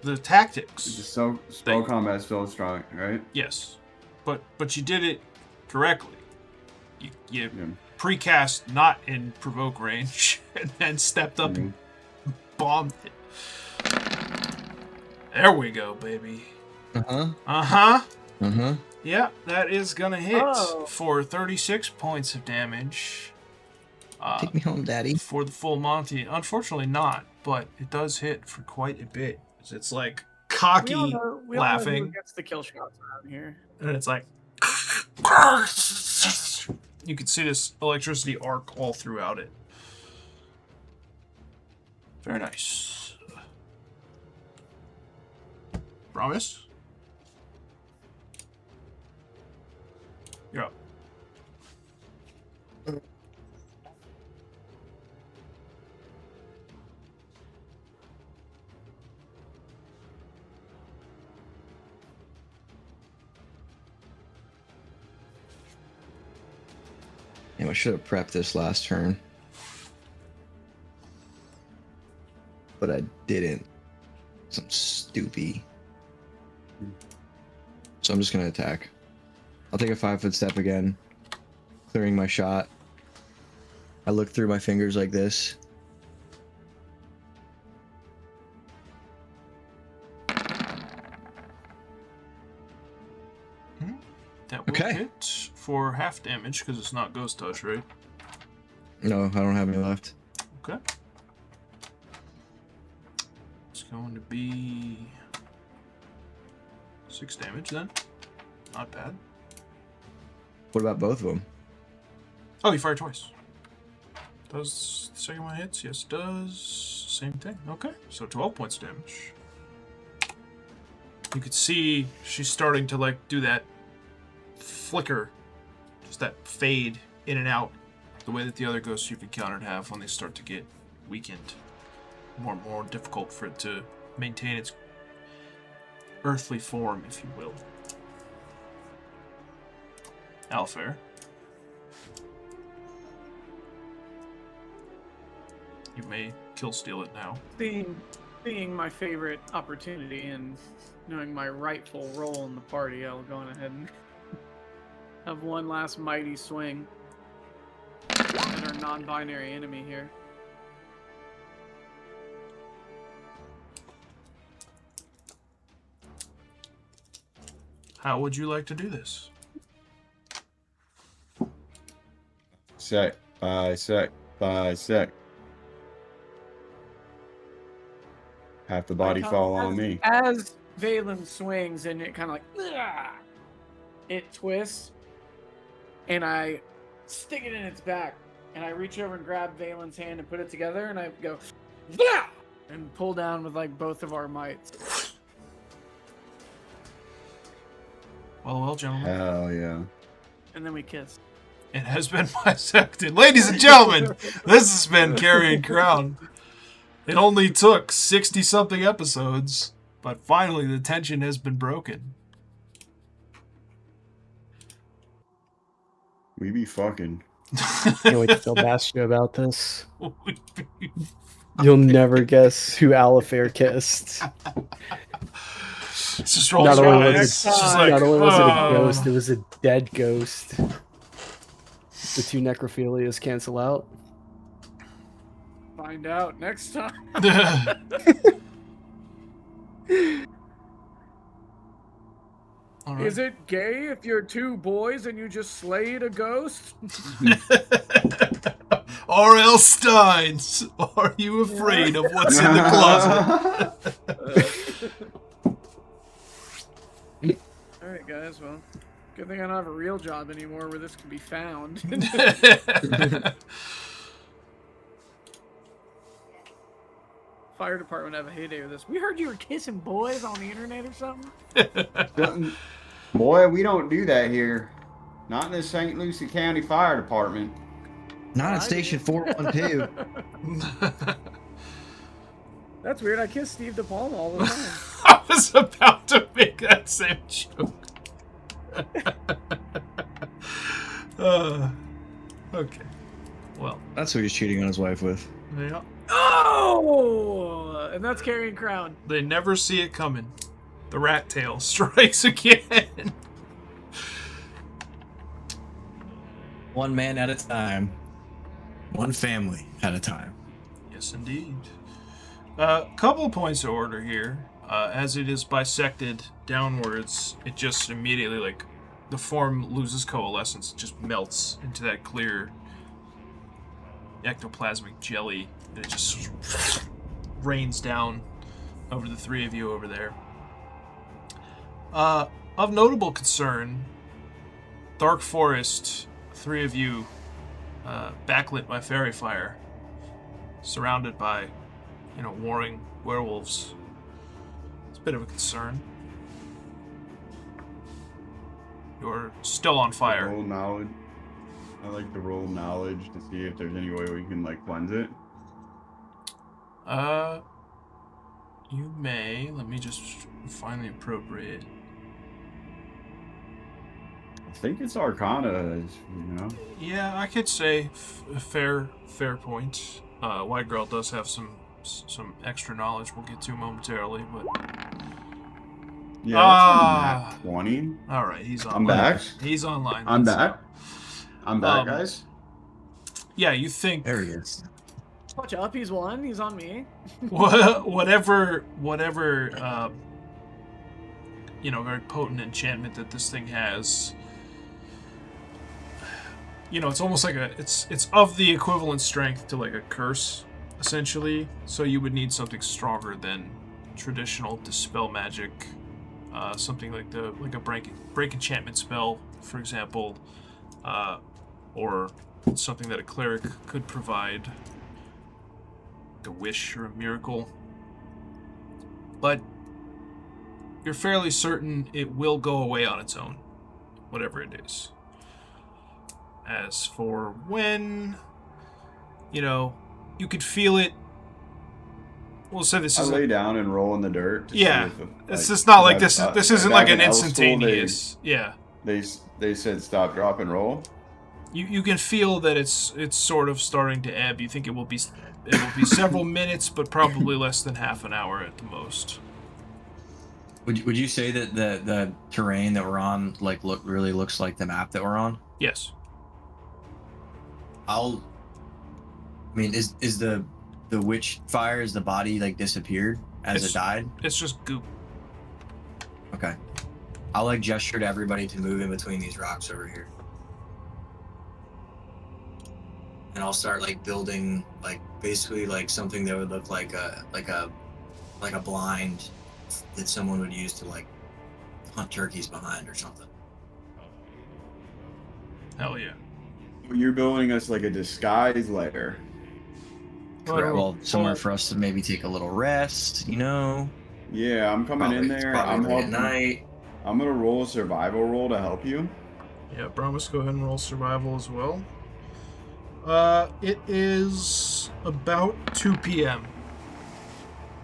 the tactics? It's just so spell combat still strong, right? Yes, but you did it correctly. You Yeah. precast not in provoke range, and then stepped up and bombed it. There we go, baby. Uh-huh. Yeah, that is gonna hit Oh. for 36 points of damage. Take me home, Daddy. For the full Monty. Unfortunately not, but it does hit for quite a bit. It's like cocky We all know who laughing, gets the kill shots around here. and it's like you can see this electricity arc all throughout it. Very nice. Promise? You're up. Damn, I should have prepped this last turn. But I didn't. Some stupid. So I'm just gonna attack. I'll take a 5-foot step again, clearing my shot. I look through my fingers like this. That will Okay. hit for half damage because it's not ghost touch, right? No, I don't have any left. Okay. It's going to be 6 damage then. Not bad. What about both of them? Oh, you fire twice. Does the second one hits? Yes, it does. Same thing. Okay, so 12 points of damage. You could see she's starting to like do that flicker, just that fade in and out, the way that the other ghosts you've encountered have when they start to get weakened, more difficult for it to maintain its earthly form, if you will. Alfair. You may kill steal it now. Being my favorite opportunity and knowing my rightful role in the party, I'll go on ahead and have one last mighty swing at our non-binary enemy here. How would you like to do this? Sec by sec by sec. Half the body fall on me. As Valen swings and it kind of like, it twists, and I stick it in its back, and I reach over and grab Valen's hand and put it together, and I go, and pull down with like both of our mights. Well, gentlemen. Hell yeah. And then we kiss. It has been bisected. Ladies and gentlemen, this has been Carrying Crown. It only took 60-something episodes, but finally the tension has been broken. We be fucking. Can't wait to tell Bastia about this. You'll never guess who Alifair kissed. It's just rolls Not only around. was It's just like, it a ghost, it was a dead ghost. The two necrophilias cancel out. Find out next time. All right. Is it gay if you're two boys and you just slayed a ghost? R.L. Steins, are you afraid of what's in the closet? All right, guys. Well, good thing I don't have a real job anymore where this can be found. Fire department have a heyday with this. We heard you were kissing boys on the internet or something. Boy, we don't do that here. Not in the St. Lucie County Fire Department. Not at Station 412. That's weird. I kiss Steve DePalma all the time. I was about to make that same joke. Okay. Well. That's who he's cheating on his wife with. Yeah. Oh! And that's Carrying Crown. They never see it coming. The rat tail strikes again. One man at a time. One family at a time. Yes, indeed. Couple points of order here. As it is bisected downwards, it just immediately, like, the form loses coalescence. It just melts into that clear ectoplasmic jelly. And it just rains down over the three of you over there. Of notable concern, Dark Forest, three of you, backlit by fairy fire, surrounded by, warring werewolves. It's a bit of a concern. You're still on fire. Roll knowledge. I like to roll knowledge to see if there's any way we can, like, cleanse it. You may. Let me just find the appropriate. I think it's Arcana, Yeah, I could say fair point. White Girl does have some extra knowledge we'll get to momentarily, but Yeah, that's 20. all right, he's online. I'm back. He's online. I'm Let's- back. I'm back, guys. Yeah, you think There he is. Watch up, he's one. He's on me. whatever very potent enchantment that this thing has, it's almost like it's of the equivalent strength to like a curse, essentially. So you would need something stronger than traditional dispel magic, something like a break enchantment spell, for example, or something that a cleric could provide. A wish or a miracle, but you're fairly certain it will go away on its own, whatever it is. As for when, You could feel it. We'll say this I is lay down and roll in the dirt. To yeah. See if It's just not like this. I've- This isn't back like an in L school, instantaneous. Yeah. They said stop, drop, and roll. You can feel that it's sort of starting to ebb. You think it will be several minutes, but probably less than half an hour at the most. Would you say that the terrain that we're on really looks like the map that we're on? Yes. I mean, is the Witchfire, is the body like disappeared as it died? It's just goop. Okay. I'll like gesture to everybody to move in between these rocks over here. And I'll start like building like basically like something that would look like a blind that someone would use to like hunt turkeys behind or something. Hell yeah. You're building us like a disguise lair. Correct. Well, somewhere for us to maybe take a little rest, you know? Yeah, I'm coming in there. I'm Probably at helping. night. I'm gonna roll a survival roll to help you. Yeah, Brahmas, go ahead and roll survival as well. It is about 2 p.m.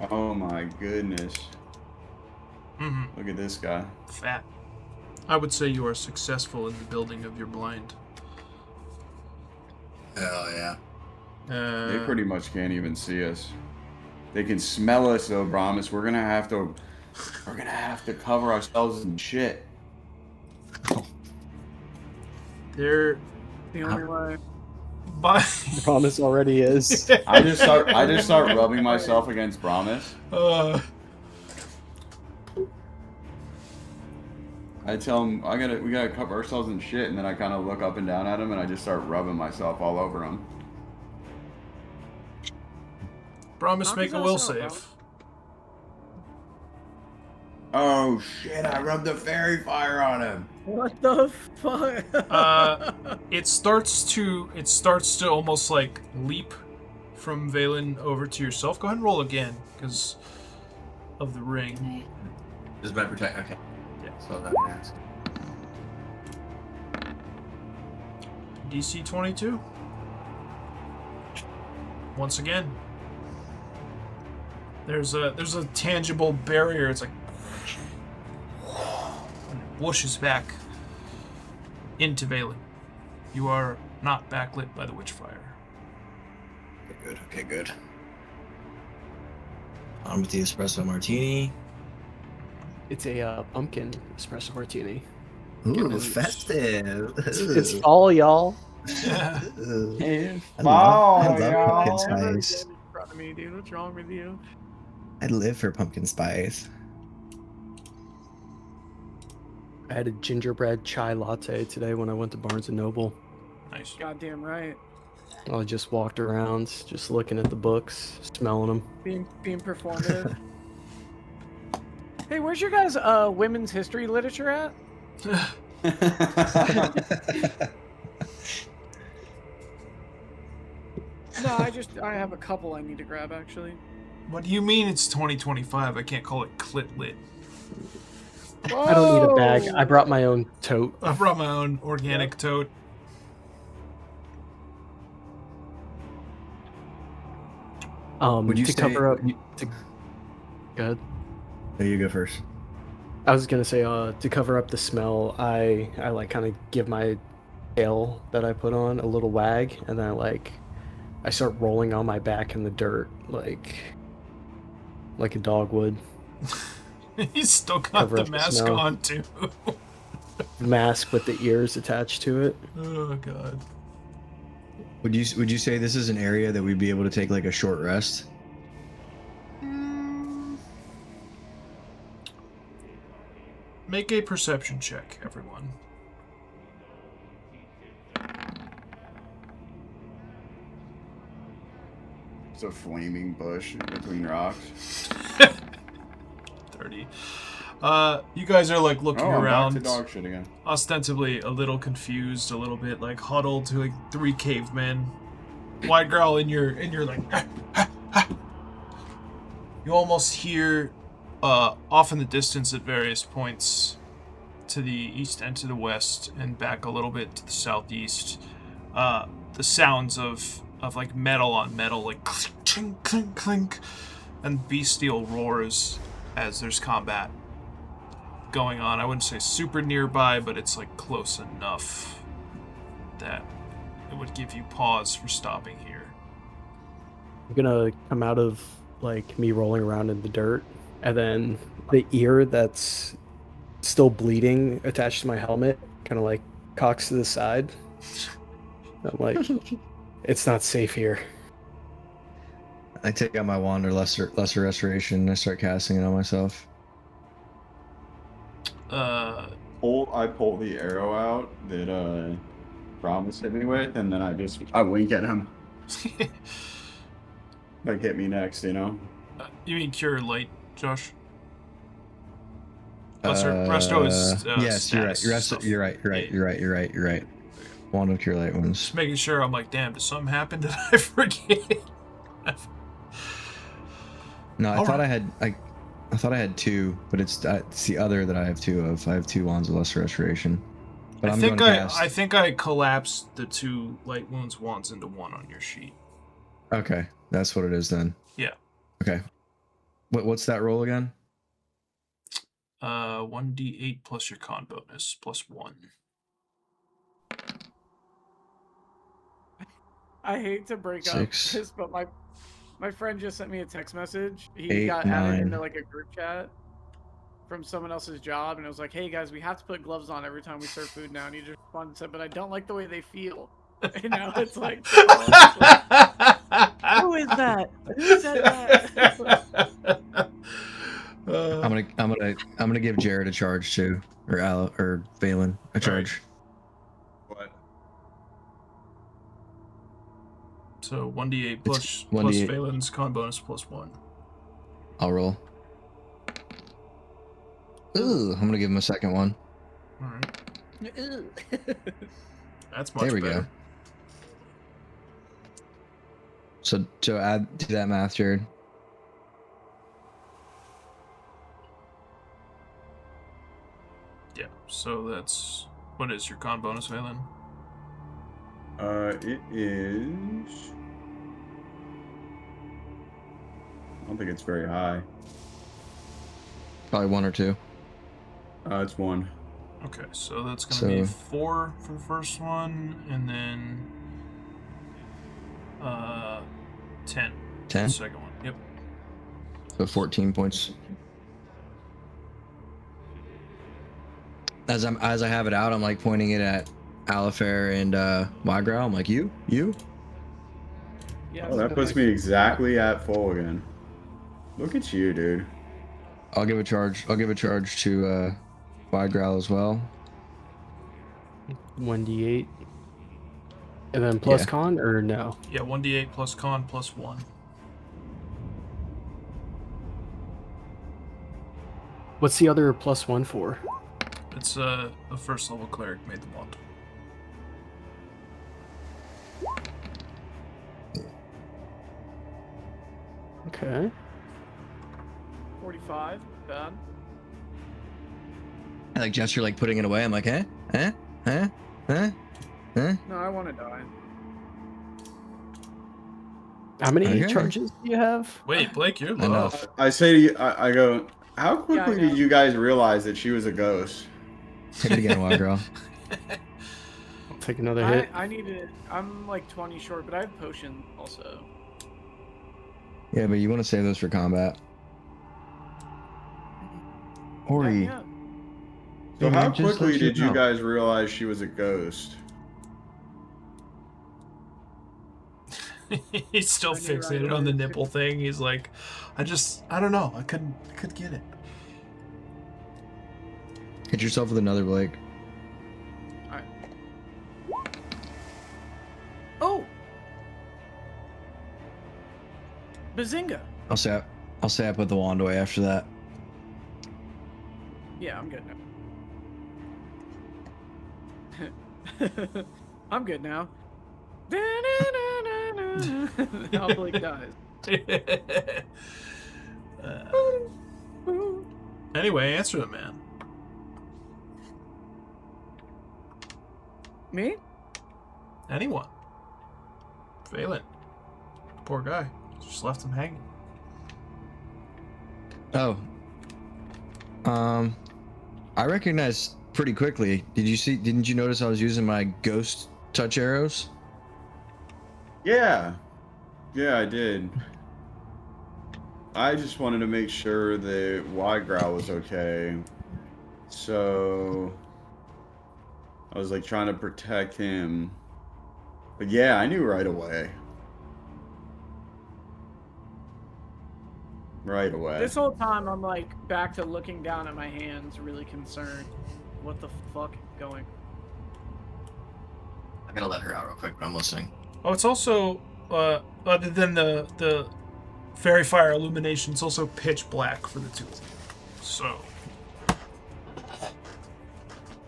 Oh my goodness. Mm-hmm. Look at this guy. Fat. I would say you are successful in the building of your blind. Hell yeah. They pretty much can't even see us. They can smell us though, Brahmas. We're gonna have to cover ourselves in shit. They're The only way. by The promise already is. I just start rubbing myself against Brahmas. I tell him we gotta cover ourselves in shit, and then I kind of look up and down at him, and I just start rubbing myself all over him. Brahmas, Knock make his a will ass out, bro. save. Oh shit! I rubbed the fairy fire on him. What the fuck? It starts to almost like leap from Valen over to yourself. Go ahead and roll again because of the ring. Just by protect. Okay. Yeah. So that ask. DC 22. Once again, there's a tangible barrier. It's like and it whooshes back into Valen. You are not backlit by the Witchfire. Okay, good. Okay, good. On with the espresso martini. It's a pumpkin espresso martini. Ooh, festive. It's fall, y'all. I Oh, love yeah. pumpkin Never spice. get in front of me, dude. What's wrong with you? I'd live for pumpkin spice. I had a gingerbread chai latte today when I went to Barnes & Noble. Nice. Goddamn right. I just walked around, just looking at the books, smelling them. Being performative. Hey, where's your guys' women's history literature at? No, I have a couple I need to grab actually. What do you mean it's 2025? I can't call it clit lit. I don't need a bag. I brought my own tote. I brought my own organic tote. Would you to say- cover up. Go ahead. There you go first. I was gonna say, to cover up the smell, I like kind of give my tail that I put on a little wag, and then I start rolling on my back in the dirt, like a dog would. He's still got Cover the up the mask smell. on too. Mask with the ears attached to it. Oh god. Would you say this is an area that we'd be able to take like a short rest? Make a perception check, everyone. It's a flaming bush between rocks. 30. You guys are like looking Oh, I'm back around, to dog shit again. ostensibly a little confused, a little bit like huddled to like 3 cavemen. White girl in your like you almost hear off in the distance at various points to the east and to the west and back a little bit to the southeast the sounds of of like metal on metal, like clink, clink, clink, and bestial roars as there's combat going on. I wouldn't say super nearby, but it's like close enough that it would give you pause for stopping here. I'm gonna come out of like me rolling around in the dirt, and then the ear that's still bleeding attached to my helmet kind of like cocks to the side. I'm like, it's not safe here. I take out my wand or lesser restoration and I start casting it on myself. Uh, I pull the arrow out that Promise hit me with, and then I wink at him. Like, hit me next, you know? you mean cure light, Josh? Resto is yes, you're right. status You're right. You're right. Wand of cure light wounds. Just making sure. I'm like, damn, did something happen? Did I forget? No, I thought I had two, but it's the other that I have two of. I have two wands of lesser restoration. But I think I collapsed the two light wounds wands into one on your sheet. Okay, that's what it is then. Yeah. Okay. What's that roll again? 1d8 plus your con bonus plus 1. I hate to break 6. up this, but my friend just sent me a text message. He 8, got 9. added into like a group chat from someone else's job, and it was like, "Hey guys, we have to put gloves on every time we serve food now." And he just responded and said, "But I don't like the way they feel." And now it's like, who is that? Who said that? I'm gonna give Jared a charge too, or Valen a charge. What? So 1d8 plus 1d8. Valen's con bonus plus 1. I'll roll. Ooh, I'm gonna give him a second one. All right. That's much There we better. go. So add to that math, Jared. Yeah. So that's what is your con bonus, Valen? It is. I don't think it's very high. Probably 1 or 2. It's 1. Okay, so that's gonna be So- 4 for the first one, and then 10. 10? The second one. Yep. So 14 points. As I have it out, I'm like pointing it at Alifair and Wagrow. I'm like, you. Yeah, Oh, that puts me exactly at full again. Look at you, dude. I'll give a charge to Wagrow as well. 1d8. And then plus Yeah. con or no? Yeah, 1d8 plus con plus 1. What's the other plus 1 for? It's the first level cleric made the wand. Okay. 45. Bad. I like gesture like putting it away. I'm like, huh? No, I want to die. How many Okay. charges do you have? Wait, Blake, you're low. Enough. I say to you, I go, how quickly Yeah, I know. did you guys realize that she was a ghost? Hit it again, Wagrow. I'll take another hit. I need it. I'm like 20 short, but I have potion also. Yeah, but you want to save those for combat. Ori. Yeah. So Yeah, how just quickly let did you know. guys realize she was a ghost? He's still I knew fixated right on the away. nipple thing. He's like, I don't know. I couldn't get it. Hit yourself with another, Blake. Alright. Oh! Bazinga! I'll say I put the wand away after that. Yeah, I'm good now. I'm good now. Now Blake dies. Anyway, answer the man. Me? Anyone. Valen. Poor guy. Just left him hanging. Oh. I recognized pretty quickly. Didn't you notice I was using my ghost touch arrows? Yeah. Yeah, I did. I just wanted to make sure that Wygrow was okay. So I was like trying to protect him. But yeah, I knew right away. Right away. This whole time, I'm like back to looking down at my hands, really concerned. What the fuck is going? I'm gonna let her out real quick, but I'm listening. Oh, it's also other than the fairy fire illumination, it's also pitch black for the two of you. So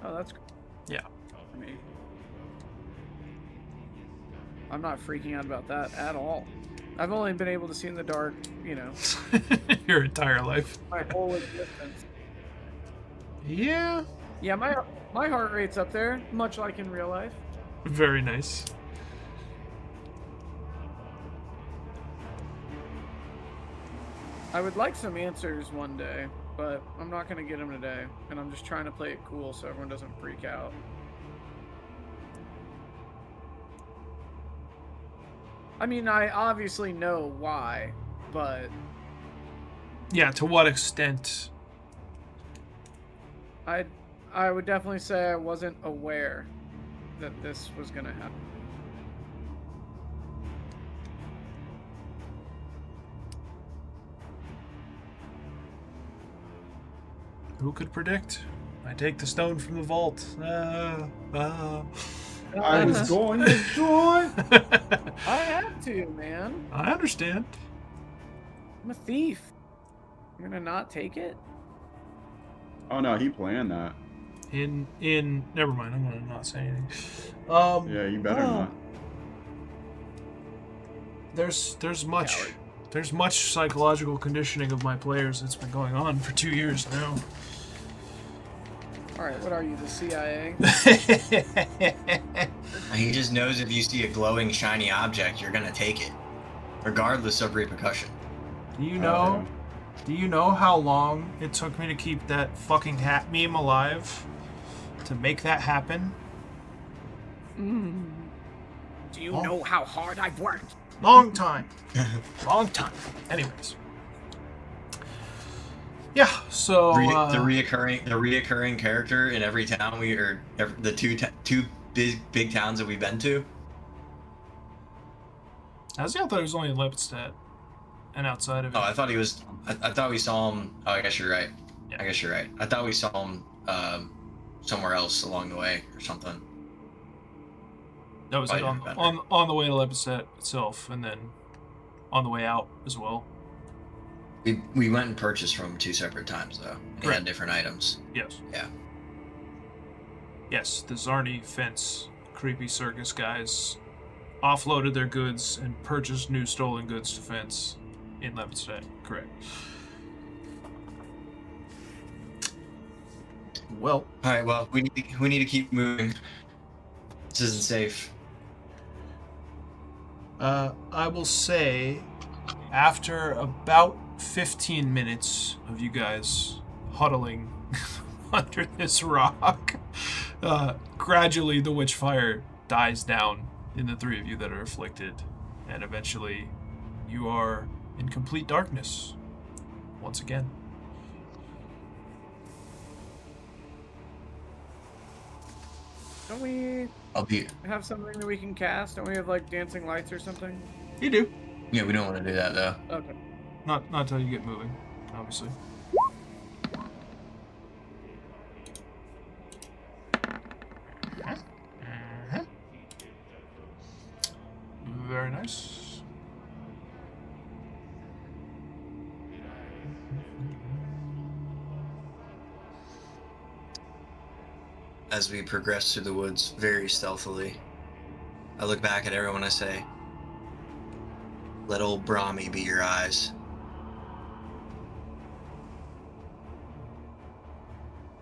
Oh, that's yeah. for me. I'm not freaking out about that at all. I've only been able to see in the dark, you know, Your entire life. my whole existence. Yeah. Yeah, my heart rate's up there, much like in real life. Very nice. I would like some answers one day, but I'm not gonna get them today, and I'm just trying to play it cool so everyone doesn't freak out. I mean, I obviously know why, but Yeah, to what extent? I would definitely say I wasn't aware that this was gonna happen. Who could predict? I take the stone from the vault. I was going to join. I had to, man. I understand. I'm a thief. I'm gonna not take it? Oh no, he planned that. In never mind, I'm gonna not say anything. Yeah, you better not. There's much psychological conditioning of my players that's been going on for 2 years now. Alright, what are you, the CIA? He just knows if you see a glowing, shiny object, you're gonna take it, regardless of repercussion. Do you know? Do you know how long it took me to keep that fucking hat meme alive? To make that happen? Do you know how hard I've worked? Long time. Long time. Anyways. Yeah, so The reoccurring character in every town the two big towns that we've been to. I thought he was only in Lepidstadt and outside of it. Oh, I thought he was. I thought we saw him. Oh, I guess you're right. Yeah. I guess you're right. I thought we saw him somewhere else along the way or something. That was like on the way to Lepidstadt itself, and then on the way out as well. We went and purchased from him 2 separate times though. And he Right. had different items. Yes. Yeah. Yes, the Zarni fence creepy circus guys offloaded their goods and purchased new stolen goods to fence in Lepidstadt. Correct. Well, All right. Well, we need to keep moving. This isn't safe. I will say, after about 15 minutes of you guys huddling under this rock, gradually the witchfire dies down in the three of you that are afflicted, and eventually you are in complete darkness once again. Don't we I'll be. have something that we can cast? Don't we have like dancing lights or something? You do. Yeah, we don't want to do that though. Okay. Not until you get moving, obviously. Very nice. As we progress through the woods very stealthily, I look back at everyone. I say, "Let old Brahmi be your eyes."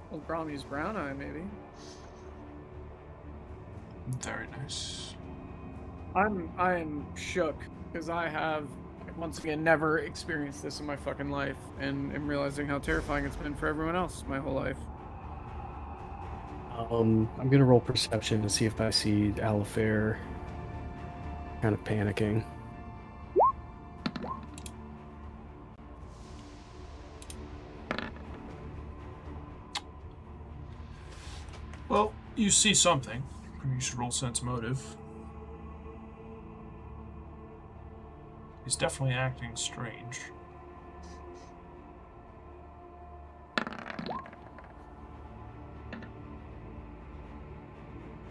Well, Brahmi's brown eye, maybe. Very nice. I'm shook because I have once again never experienced this in my fucking life, and am realizing how terrifying it's been for everyone else my whole life. I'm gonna roll perception to see if I see Alifair kind of panicking. Well, you see something. You should roll sense motive. He's definitely acting strange.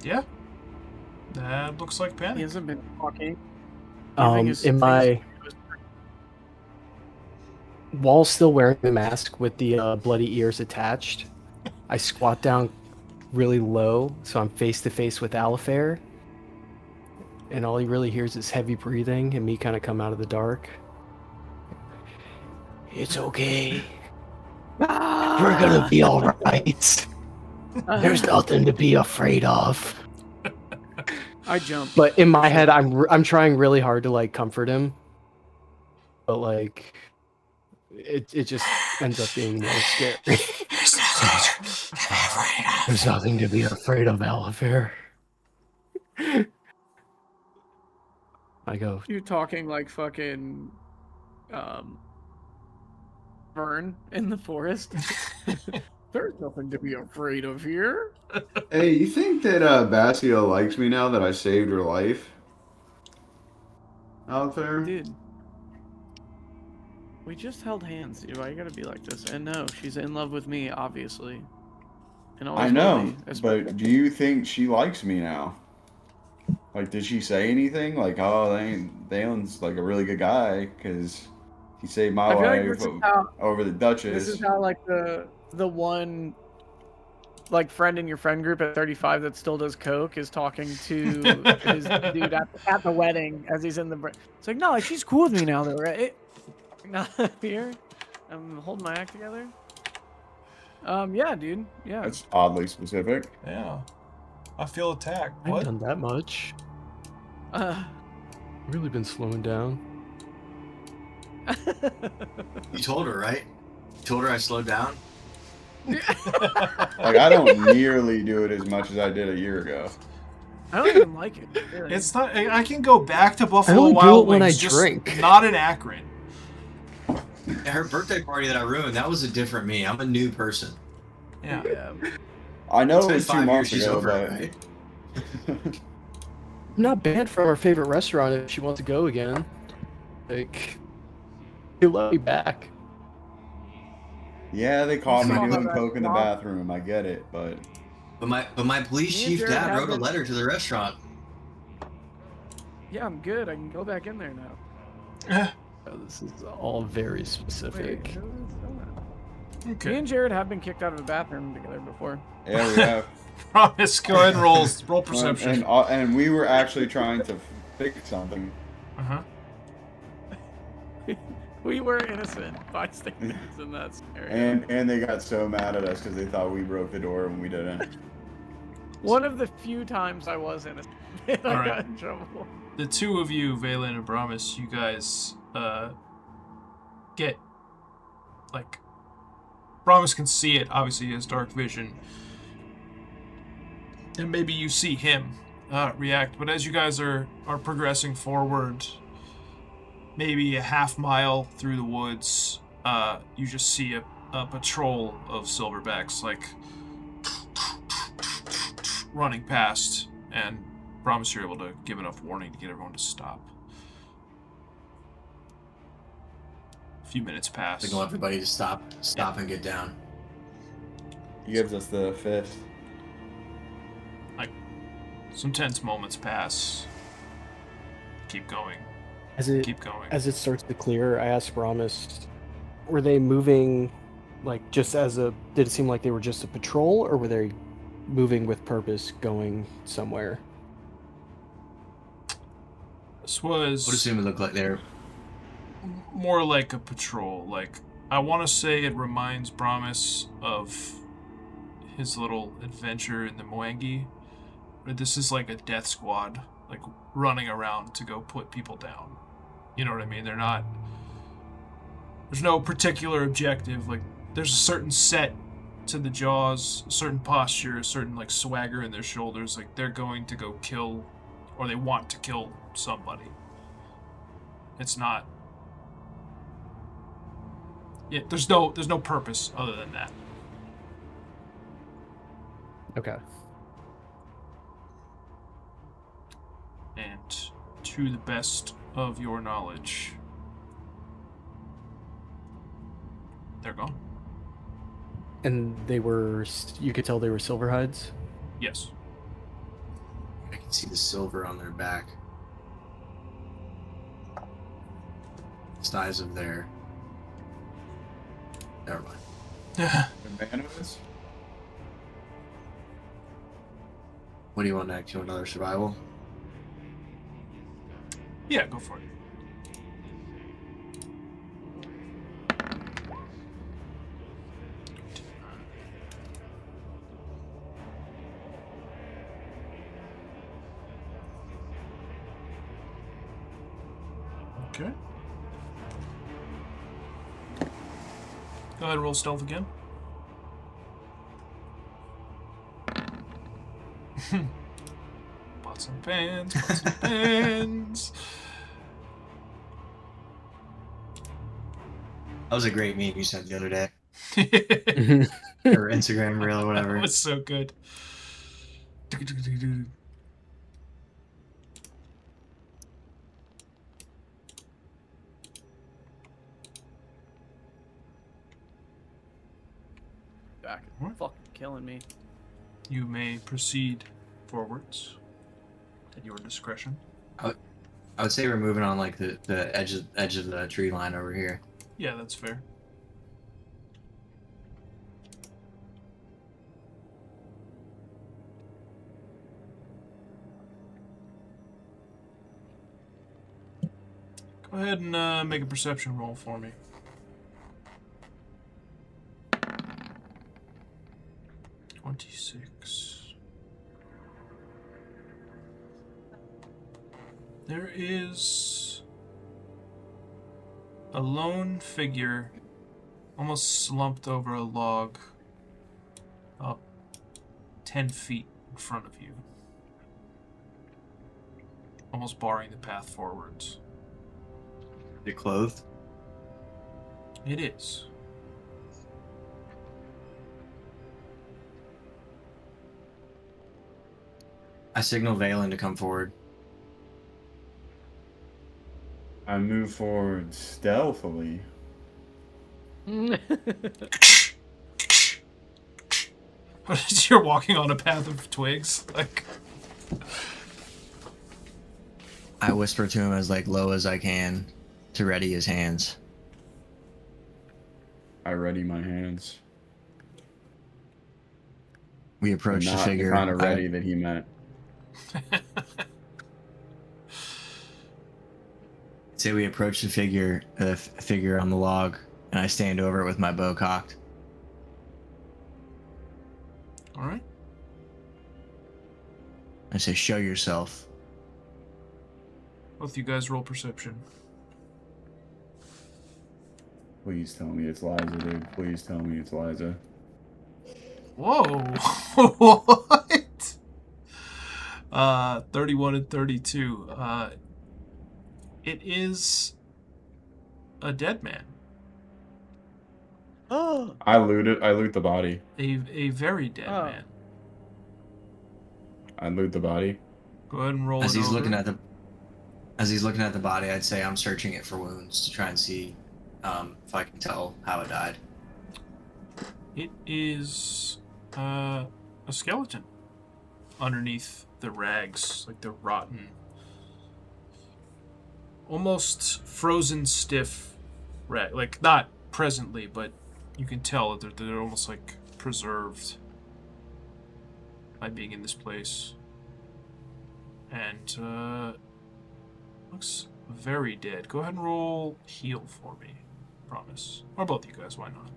Yeah. That looks like He panic. hasn't been talking. Giving his In face- my while still wearing the mask with the bloody ears attached, I squat down really low so I'm face to face with Alifair, and all he really hears is heavy breathing and me kind of come out of the dark. It's okay. We're gonna be all right. There's nothing to be afraid of. I jumped. But in my head, I'm trying really hard to like comfort him, but like it just ends up being more scary. There's nothing to be afraid of, Alifair. I go, You're talking like fucking Vern in the forest. There's nothing to be afraid of here. Hey, you think that Basia likes me now that I saved her life? Out there? Dude. We just held hands, dude. Why you gotta be like this? And no, she's in love with me, obviously. And always I will know, be, but do you think she likes me now? Like, did she say anything? Like, oh, Dalen's like a really good guy because he saved my I feel like life this is how over the Duchess. this is how like the one like friend in your friend group at 35 that still does coke is talking to his dude at the wedding as he's in the. It's like no, like she's cool with me now though, right? Not here. I'm holding my act together. Yeah, dude. Yeah. That's oddly specific. Yeah. I feel attacked. I What? haven't done that much. Really been slowing down. You told her, right? You told her I slowed down? Like, I don't nearly do it as much as I did a year ago. I don't even like it. Really. It's not. I can go back to Buffalo only do Wild it when Wings, I just drink. not in Akron. At her birthday party that I ruined, that was a different me. I'm a new person. Yeah. Yeah. I know It's it been was 2 5 months years she's ago, over but it, right? I'm not banned from our favorite restaurant if she wants to go again. Like, he'll let me back. yeah, they caught me Saw doing that coke in the flop. bathroom. I get it, but But my police Me and chief Jared dad have wrote a been- letter to the restaurant. Yeah, I'm good. I can go back in there now. Oh, this is all very Wait, specific. who is that? Me Okay. and Jared have been kicked out of a bathroom together before. yeah, we have. Promise. Go ahead and roll perception. And we were actually trying to fix something. Uh-huh. We were innocent bystanders in that scenario. And they got so mad at us because they thought we broke the door when we didn't. One of the few times I was innocent, and I All right. got in trouble. The two of you, Valen and Bramus, you guys get like Bramus can see it. Obviously, he has dark vision, and maybe you see him react. But as you guys are progressing forward, maybe a half mile through the woods, you just see a patrol of silverbacks like running past, and promise you're able to give enough warning to get everyone to stop. A few minutes pass. Signal everybody to stop and get down. He gives us the fist. Some tense moments pass. Keep going. As it Keep going. as it starts to clear, I asked Bramus, were they moving like just as a? Did it seem like they were just a patrol, or were they moving with purpose, going somewhere? This I would was assume it looked like they're. more like a patrol. Like, I want to say it reminds Bramus of his little adventure in the Mwangi. But this is like a death squad like running around to go put people down. You know what I mean? They're not. There's no particular objective. Like there's a certain set to the jaws, a certain posture, a certain like swagger in their shoulders. Like they're going to go kill, or they want to kill somebody. It's not. Yeah, there's no purpose other than that. Okay. And to the best of your knowledge, they're gone. And they were, you could tell they were silver hides? Yes. I can see the silver on their back. Size of their. Never mind. Bananas? What do you want next? You want another survival? Yeah, go for it. Okay. Go ahead and roll stealth again. Pots and pans, pots and pans. That was a great meme you sent the other day. That Or Instagram reel or whatever. was so good. Back. What? Fucking killing me. You may proceed forwards at your discretion. I would say we're moving on like the edge of the tree line over here. Yeah, that's fair. Go ahead and make a perception roll for me. $26. There is a lone figure almost slumped over a log up 10 feet in front of you, almost barring the path forwards. Is it clothed? It is. I signal Valen to come forward. I move forward stealthily. You're walking on a path of twigs, like. I whisper to him as like low as I can to ready his hands. I ready my hands. We approach the Not figure. the kind of I- ready that he meant. Say we approach the figure on the log, and I stand over it with my bow cocked. All right. I say, "Show yourself." Both you guys roll perception. Please tell me it's Liza, dude. Please tell me it's Liza. Whoa! What? 31 and 32. It is a dead man. Oh. I loot the body. A very dead Oh. man. I loot the body. Go ahead and roll As it he's over. looking at the body, I'd say I'm searching it for wounds to try and see if I can tell how it died. It is a skeleton underneath the rags, like the rotten, almost frozen stiff rag. Like not presently, but you can tell that they're almost like preserved by being in this place. And looks very dead. Go ahead and roll heal for me. Promise. Or both you guys, why not?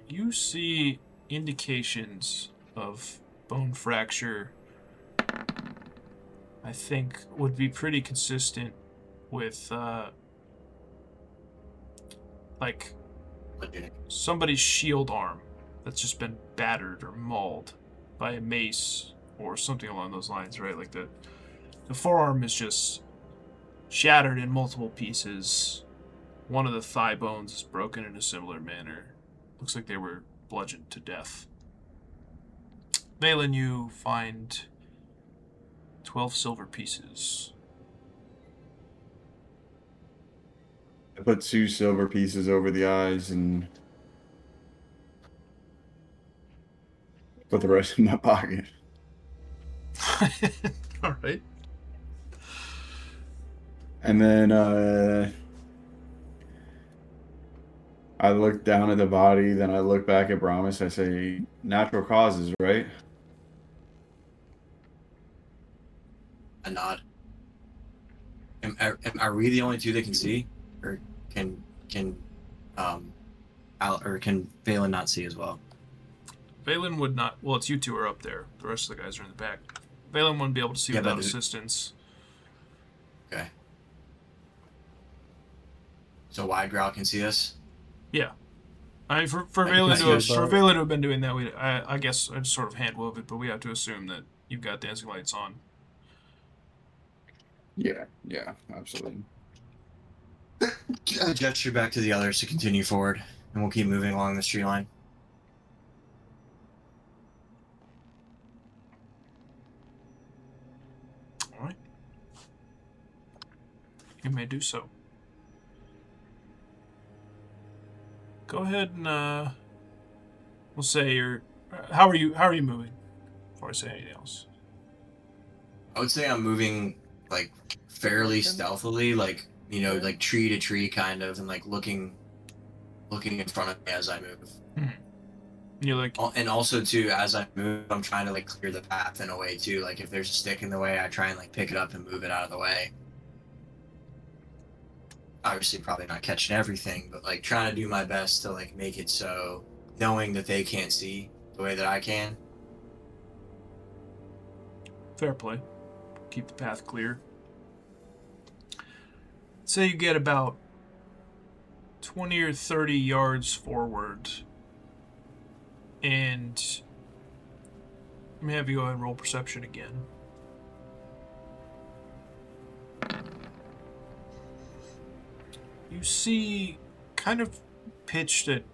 You see indications of bone fracture, I think, would be pretty consistent with, like, somebody's shield arm that's just been battered or mauled by a mace or something along those lines, right? Like, the forearm is just shattered in multiple pieces. One of the thigh bones is broken in a similar manner. Looks like they were bludgeoned to death. Valen, you find 12 silver pieces. I put 2 silver pieces over the eyes and put the rest in my pocket. All right. And then I look down at the body, then I look back at Brahmas. I say, natural causes, right? A nod. Are we the only two that can see, or can Valen not see as well? Valen would not. Well, it's you two are up there. The rest of the guys are in the back. Valen wouldn't be able to see without assistance. Okay. So Wide Growl can see us? Yeah. I mean, for Valen to have been doing that, I guess I just sort of hand wove it, but we have to assume that you've got dancing lights on. Yeah, absolutely. I gesture back to the others to continue forward, and we'll keep moving along the tree line. All right. You may do so. Go ahead and we'll say you're. How are you moving? Before I say anything else. I would say I'm moving like fairly stealthily, like like tree to tree kind of, and like looking in front of me as I move. You're like, and also too, as I move, I'm trying to like clear the path in a way too. Like if there's a stick in the way, I try and like pick it up and move it out of the way. Obviously, probably not catching everything, but like trying to do my best to like make it so, knowing that they can't see the way that I can. Fair play. Keep the path clear. Say you get about 20 or 30 yards forward, and let me have you go ahead and roll perception again. You see, kind of pitched at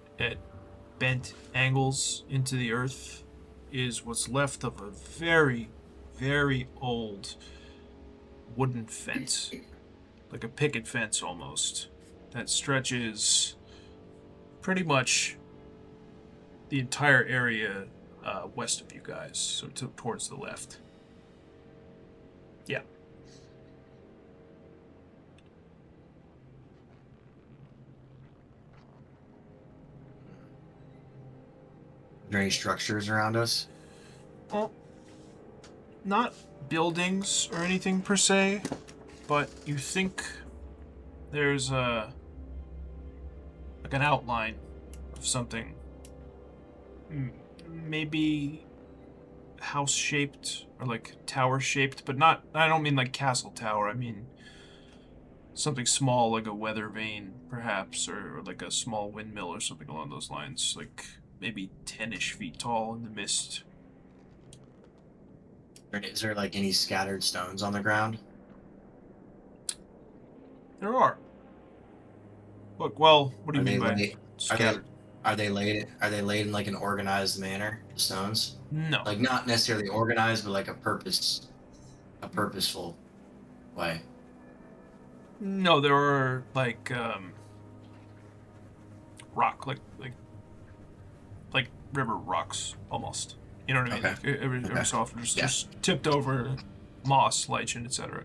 bent angles into the earth is what's left of a very, very old wooden fence, like a picket fence almost, that stretches pretty much the entire area west of you guys, so towards the left. Yeah. Are there any structures around us? Well, not buildings or anything per se, but you think there's like an outline of something, maybe house-shaped or like tower-shaped, but not. I don't mean like castle tower. I mean something small, like a weather vane, perhaps, or like a small windmill or something along those lines, like maybe 10-ish feet tall in the mist. Is there like any scattered stones on the ground? There are. Look, well, what do you mean by scattered? Are they laid in like an organized manner? The stones? No. Like not necessarily organized, but like a purposeful way. No, there are like rock, like river rocks almost. You know what I mean? Okay. Every so often, just tipped over, moss, lichen, etc.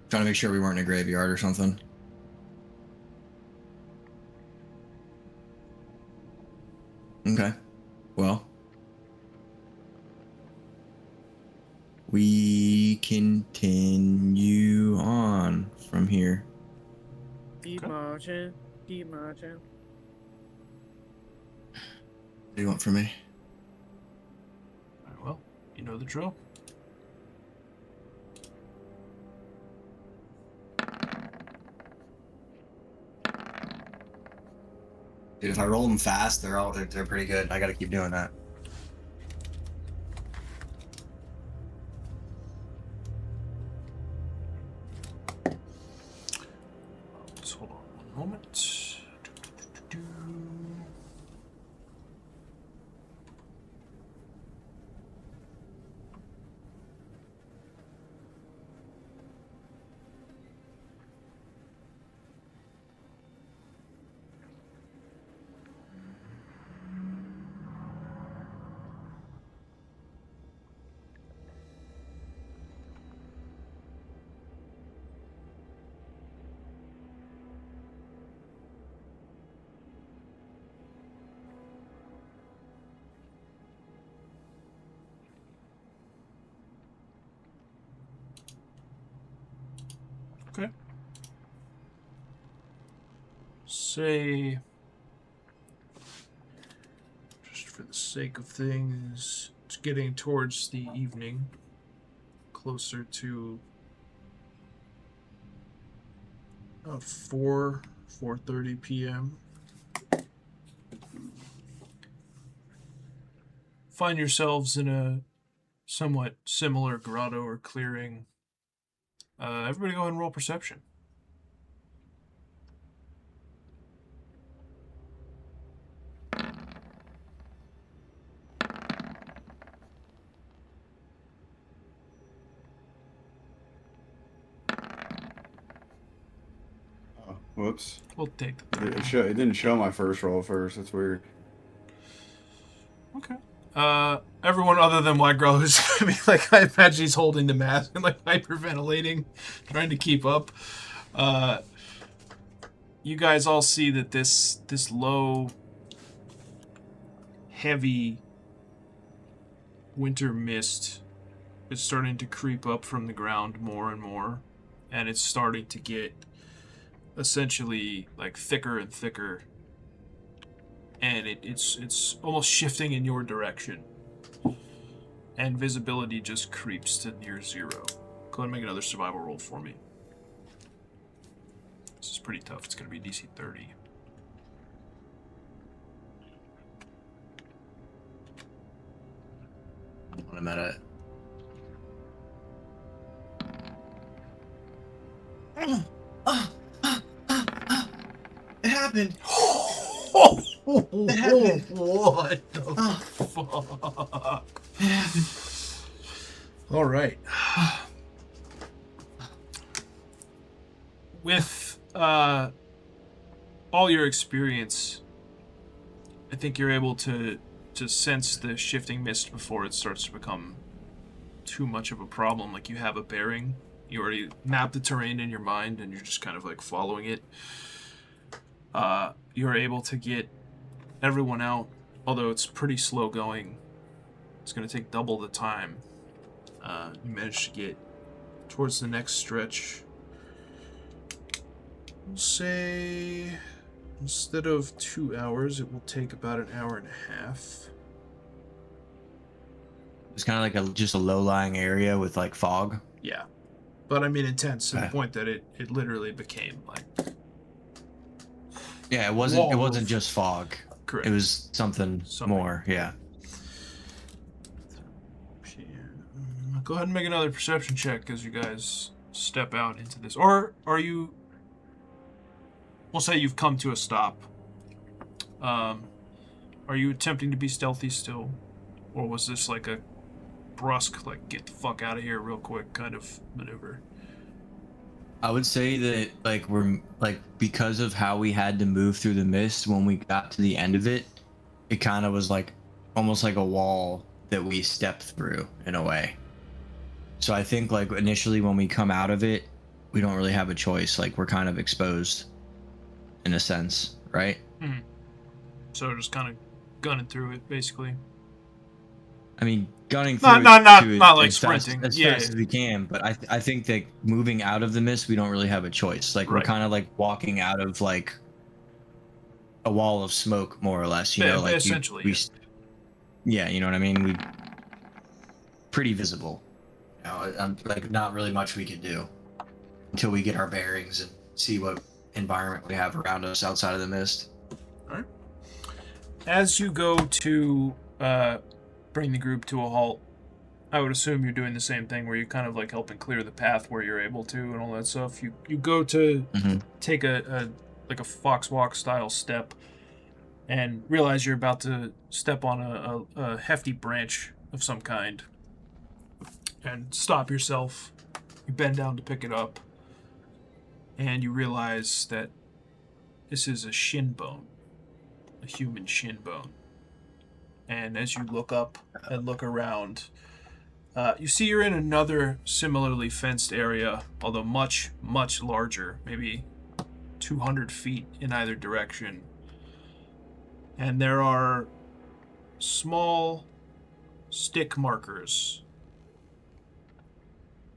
Trying to make sure we weren't in a graveyard or something. Okay. Well, we continue on from here. Keep marching, keep marching. What do you want from me? Very well. You know the drill. Dude, if I roll them fast, they're pretty good. I gotta keep doing that. Let's hold on one moment. Okay. Say, just for the sake of things, it's getting towards the evening, closer to 4:30 p.m. Find yourselves in a somewhat similar grotto or clearing. Everybody go ahead and roll perception. Oh, whoops. We'll take the third. It didn't show my first roll first. That's weird. Okay. Everyone other than White Girl who's gonna be like, I imagine he's holding the mask and like hyperventilating, trying to keep up. You guys all see that this low, heavy winter mist is starting to creep up from the ground more and more, and it's starting to get essentially like thicker and thicker, and it's almost shifting in your direction, and visibility just creeps to near zero. Go ahead and make another survival roll for me. This is pretty tough. It's going to be DC 30. When I'm at it. It happened. It happened. What the fuck? It happened. All right. With all your experience, I think you're able to sense the shifting mist before it starts to become too much of a problem. Like, you have a bearing. You already mapped the terrain in your mind, and you're just kind of like following it. You're able to get everyone out, although it's pretty slow going. It's going to take double the time. You managed to get towards the next stretch. We'll say instead of 2 hours, it will take about an hour and a half. It's kind of like just a low-lying area with like fog. Yeah. But I mean intense to the Okay. point that it literally became like... Yeah, it wasn't Whoa. just fog. Correct. It was something more, yeah. Go ahead and make another perception check as you guys step out into this. Or are you... We'll say you've come to a stop. Are you attempting to be stealthy still? Or was this like a brusque, like, get the fuck out of here real quick kind of maneuver? I would say that like we're like, because of how we had to move through the mist when we got to the end of it, it kind of was like almost like a wall that we stepped through in a way. So I think like initially when we come out of it, we don't really have a choice. Like, we're kind of exposed in a sense, right? Mm-hmm. So just kind of gunning through it, basically. I mean, gunning through Not like as fast sprinting. as Yeah, fast as we can, but I think that moving out of the mist, we don't really have a choice. Like, Right. we're kind of like walking out of like a wall of smoke, more or less. You know, like essentially. Yeah, you know what I mean. We pretty visible. You know, I'm like not really much we can do until we get our bearings and see what environment we have around us outside of the mist. All right. As you go to bring the group to a halt, I would assume you're doing the same thing where you're kind of like helping clear the path where you're able to and all that stuff. You go to take a like a fox walk style step and realize you're about to step on a hefty branch of some kind and stop yourself. You bend down to pick it up and you realize that this is a shin bone, a human shin bone. And as you look up and look around, you see you're in another similarly fenced area, although much, much larger, maybe 200 feet in either direction. And there are small stick markers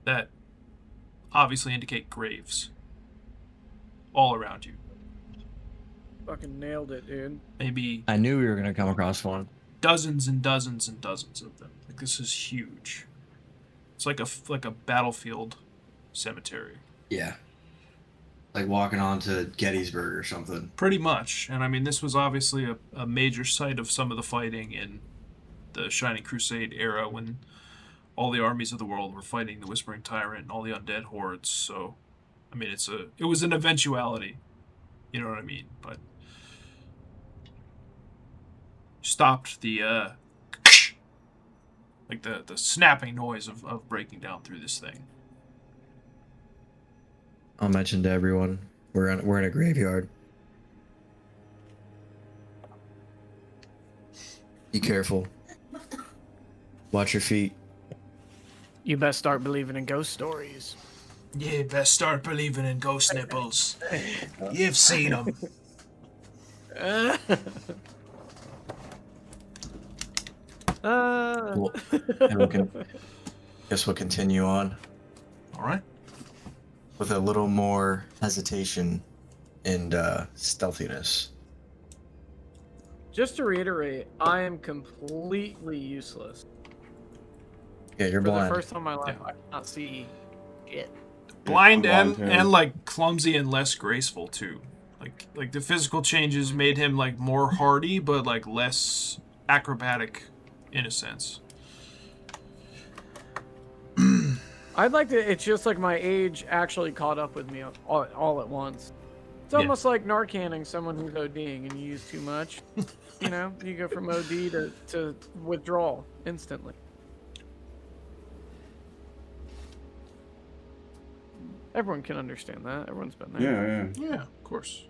that obviously indicate graves all around you. Fucking nailed it, dude. Maybe I knew we were gonna come across one. dozens and dozens and dozens of them. Like, this is huge. It's like a battlefield cemetery. Yeah. Like walking onto Gettysburg or something. Pretty much. And I mean, this was obviously a major site of some of the fighting in the Shining Crusade era when all the armies of the world were fighting the Whispering Tyrant and all the undead hordes. So, I mean, it was an eventuality. You know what I mean? But stopped the like the snapping noise of breaking down through this thing. I'll mention to everyone we're in a graveyard. Be careful. Watch your feet. You best start believing in ghost stories. Yeah, best start believing in ghost nipples. You've seen them. Well, and we can guess we'll continue on All right. with a little more hesitation and stealthiness. Just to reiterate, I am completely useless. Yeah, you're For blind. the first time in my life, I cannot see shit. Blind I'm and blind, too. and like clumsy and less graceful too. Like the physical changes made him like more hardy, but like less acrobatic, in a sense. I'd like to. It's just like my age actually caught up with me all at once. It's Yeah. almost like Narcaning someone who's ODing and you use too much. You know, you go from OD to withdrawal instantly. Everyone can understand that. Everyone's been there. Yeah. Yeah, of course.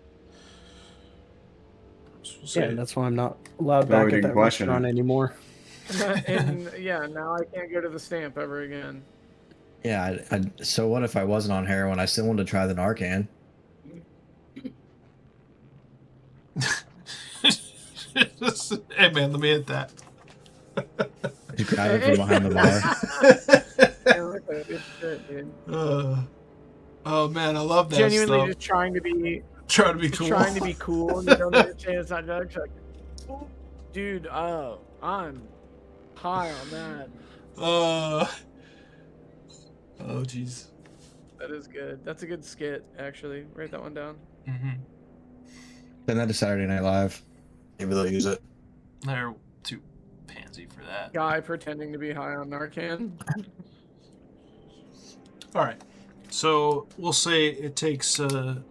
So we'll Yeah, say- and that's why I'm not allowed No, we back at didn't that question restaurant it. anymore. And yeah, now I can't go to the stamp ever again. Yeah, so what if I wasn't on heroin? I still wanted to try the Narcan. Hey man, let me hit that. Just grab it from behind the bar. Yeah, look like good shit, dude. Oh man, I love that Genuinely stuff. just trying to be Trying to be cool. trying to be cool and you don't understand it's not drugs. Like, dude, oh, I'm high on that. Oh jeez. That is good. That's a good skit, actually. Write that one down. Mm-hmm. Send that to Saturday Night Live. Maybe they'll use it. They're too pansy for that. Guy pretending to be high on Narcan. All right. So we'll say it takes a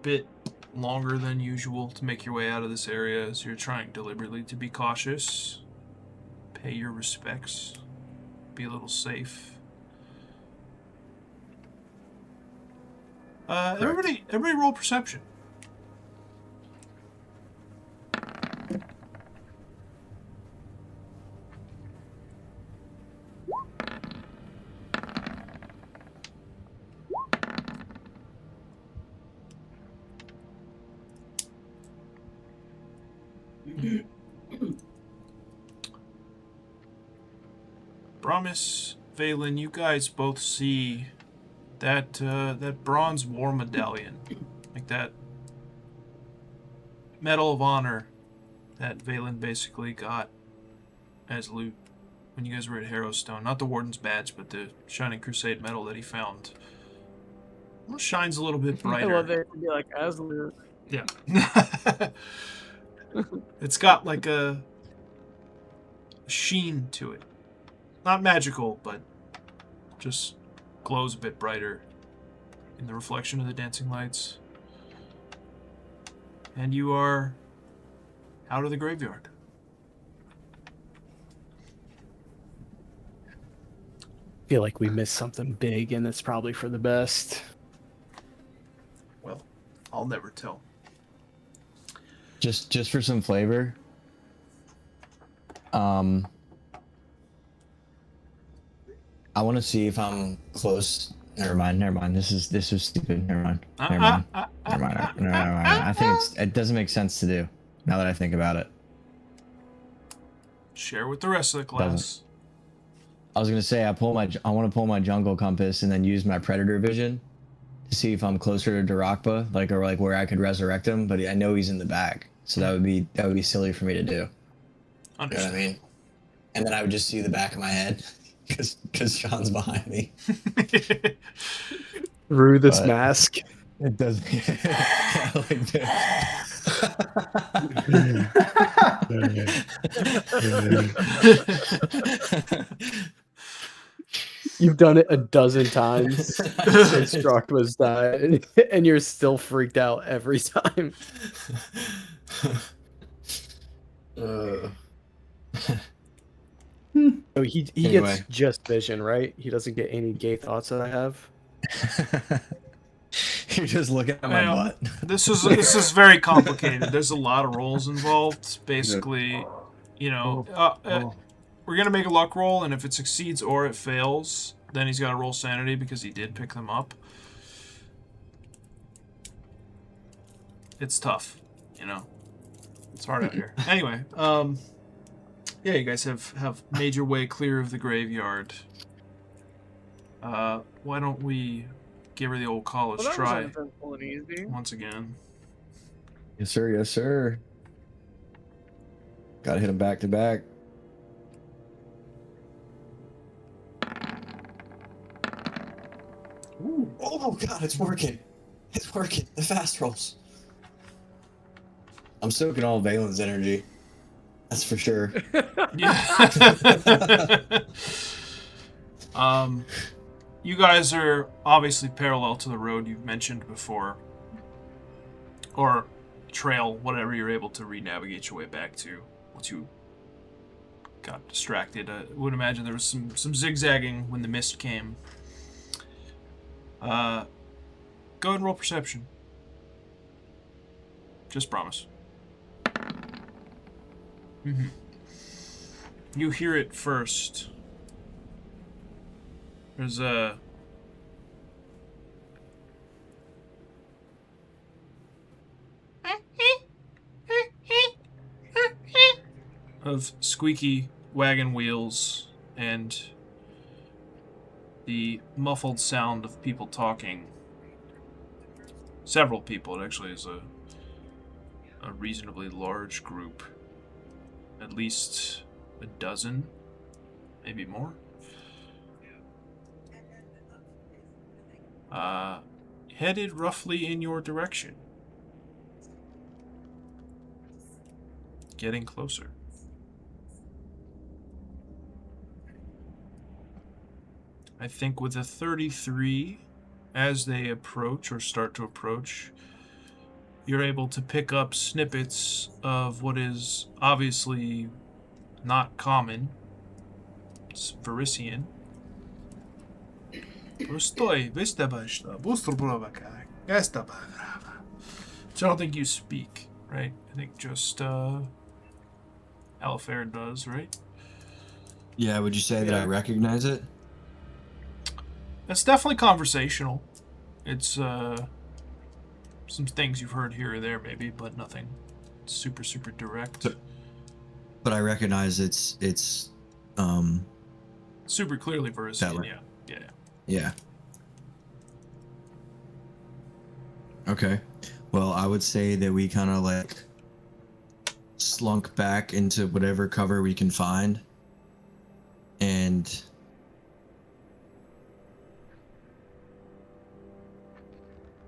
bit longer than usual to make your way out of this area as you're trying deliberately to be cautious. Pay your respects. Be a little safe. Everybody roll perception. Promise, Valen, you guys both see that that bronze war medallion, like that Medal of Honor that Valen basically got as loot when you guys were at Harrowstone. Not the Warden's badge, but the Shining Crusade medal that he found. Almost shines a little bit I brighter. love it to be like Aslu. Yeah. It's got like a sheen to it. Not magical, but just glows a bit brighter in the reflection of the dancing lights. And you are out of the graveyard. I feel like we missed something big, and it's probably for the best. Well, I'll never tell. Just for some flavor. I want to see if I'm close. Never mind. This is stupid. Never mind. I think it doesn't make sense to do now that I think about it. Share with the rest of the class. I was gonna say I want to pull my jungle compass and then use my predator vision to see if I'm closer to Darakba, or where I could resurrect him. But I know he's in the back, so that would be silly for me to do. You know what I mean? And then I would just see the back of my head because Sean's behind me. Through this mask. It does. Yeah, like You've done it a dozen times since Drachma's died, and you're still freaked out every time. So he Anyway. gets just vision, right? He doesn't get any gay thoughts that I have. You're just looking at my butt. This is very complicated. There's a lot of rolls involved. Basically, we're gonna make a luck roll, and if it succeeds or it fails, then he's got to roll sanity because he did pick them up. It's tough, It's hard out here. Anyway, yeah, you guys have made your way clear of the graveyard. Why don't we give her the old college try once again? Yes, sir. Yes, sir. Gotta hit him back to back. Ooh. Oh God, it's working. It's working. The fast rolls. I'm soaking all Valen's energy. That's for sure. Yeah. You guys are obviously parallel to the road you've mentioned before. Or trail, whatever you're able to re-navigate your way back to once you got distracted. I would imagine there was some zigzagging when the mist came. Go ahead and roll perception. Just promise. Mm-hmm. You hear it first. There's a of squeaky wagon wheels and the muffled sound of people talking. Several people. It actually is a reasonably large group. At least a dozen, maybe more. Headed roughly in your direction. Getting closer. I think with a 33, as they approach or start to approach, you're able to pick up snippets of what is obviously not common. It's Varisian. Which I don't think you speak, right? I think just Alifair does, right? Yeah, would you say that I recognize it? It's definitely conversational. It's some things you've heard here or there maybe, but nothing super direct. But I recognize it's super clearly Varisian, yeah. Yeah. Okay. Well, I would say that we kind of slunk back into whatever cover we can find And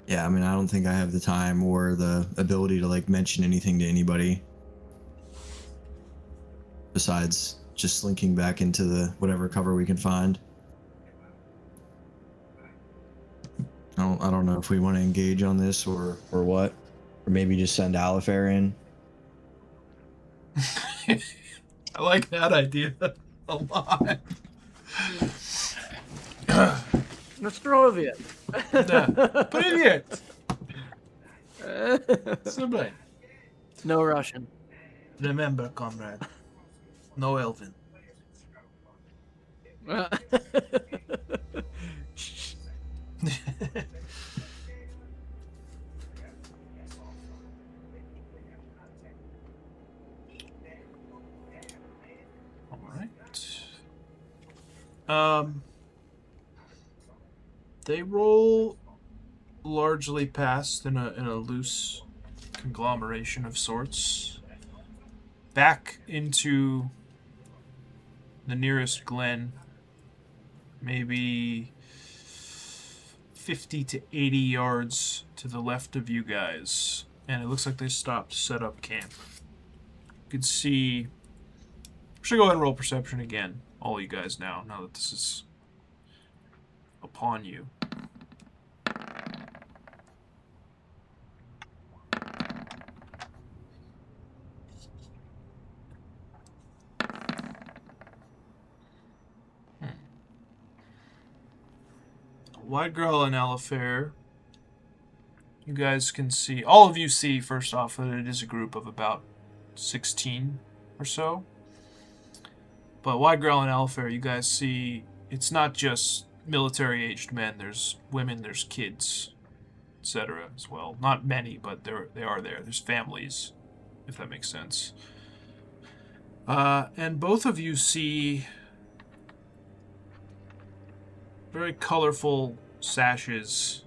yeah, I mean, I don't think I have the time or the ability to like mention anything to anybody besides just slinking back into the whatever cover we can find. I don't know if we want to engage on this or what, or maybe just send Alifair in. I like that idea a lot. Nostrovia. Да. Привет. Super. No Russian. Remember, comrade. No Elvin. All right. They roll largely past in a loose conglomeration of sorts. Back into the nearest glen, maybe 50 to 80 yards to the left of you guys. And it looks like they stopped to set up camp. You can see... Should go ahead and roll perception again, all you guys now that this is upon you. White Girl and Alifair, you guys can see, all of you see first off that it is a group of about 16 or so. But White Girl and Alifair, you guys see it's not just military-aged men. There's women, there's kids, etc. as well. Not many, but they are there. There's families, if that makes sense. And both of you see very colorful sashes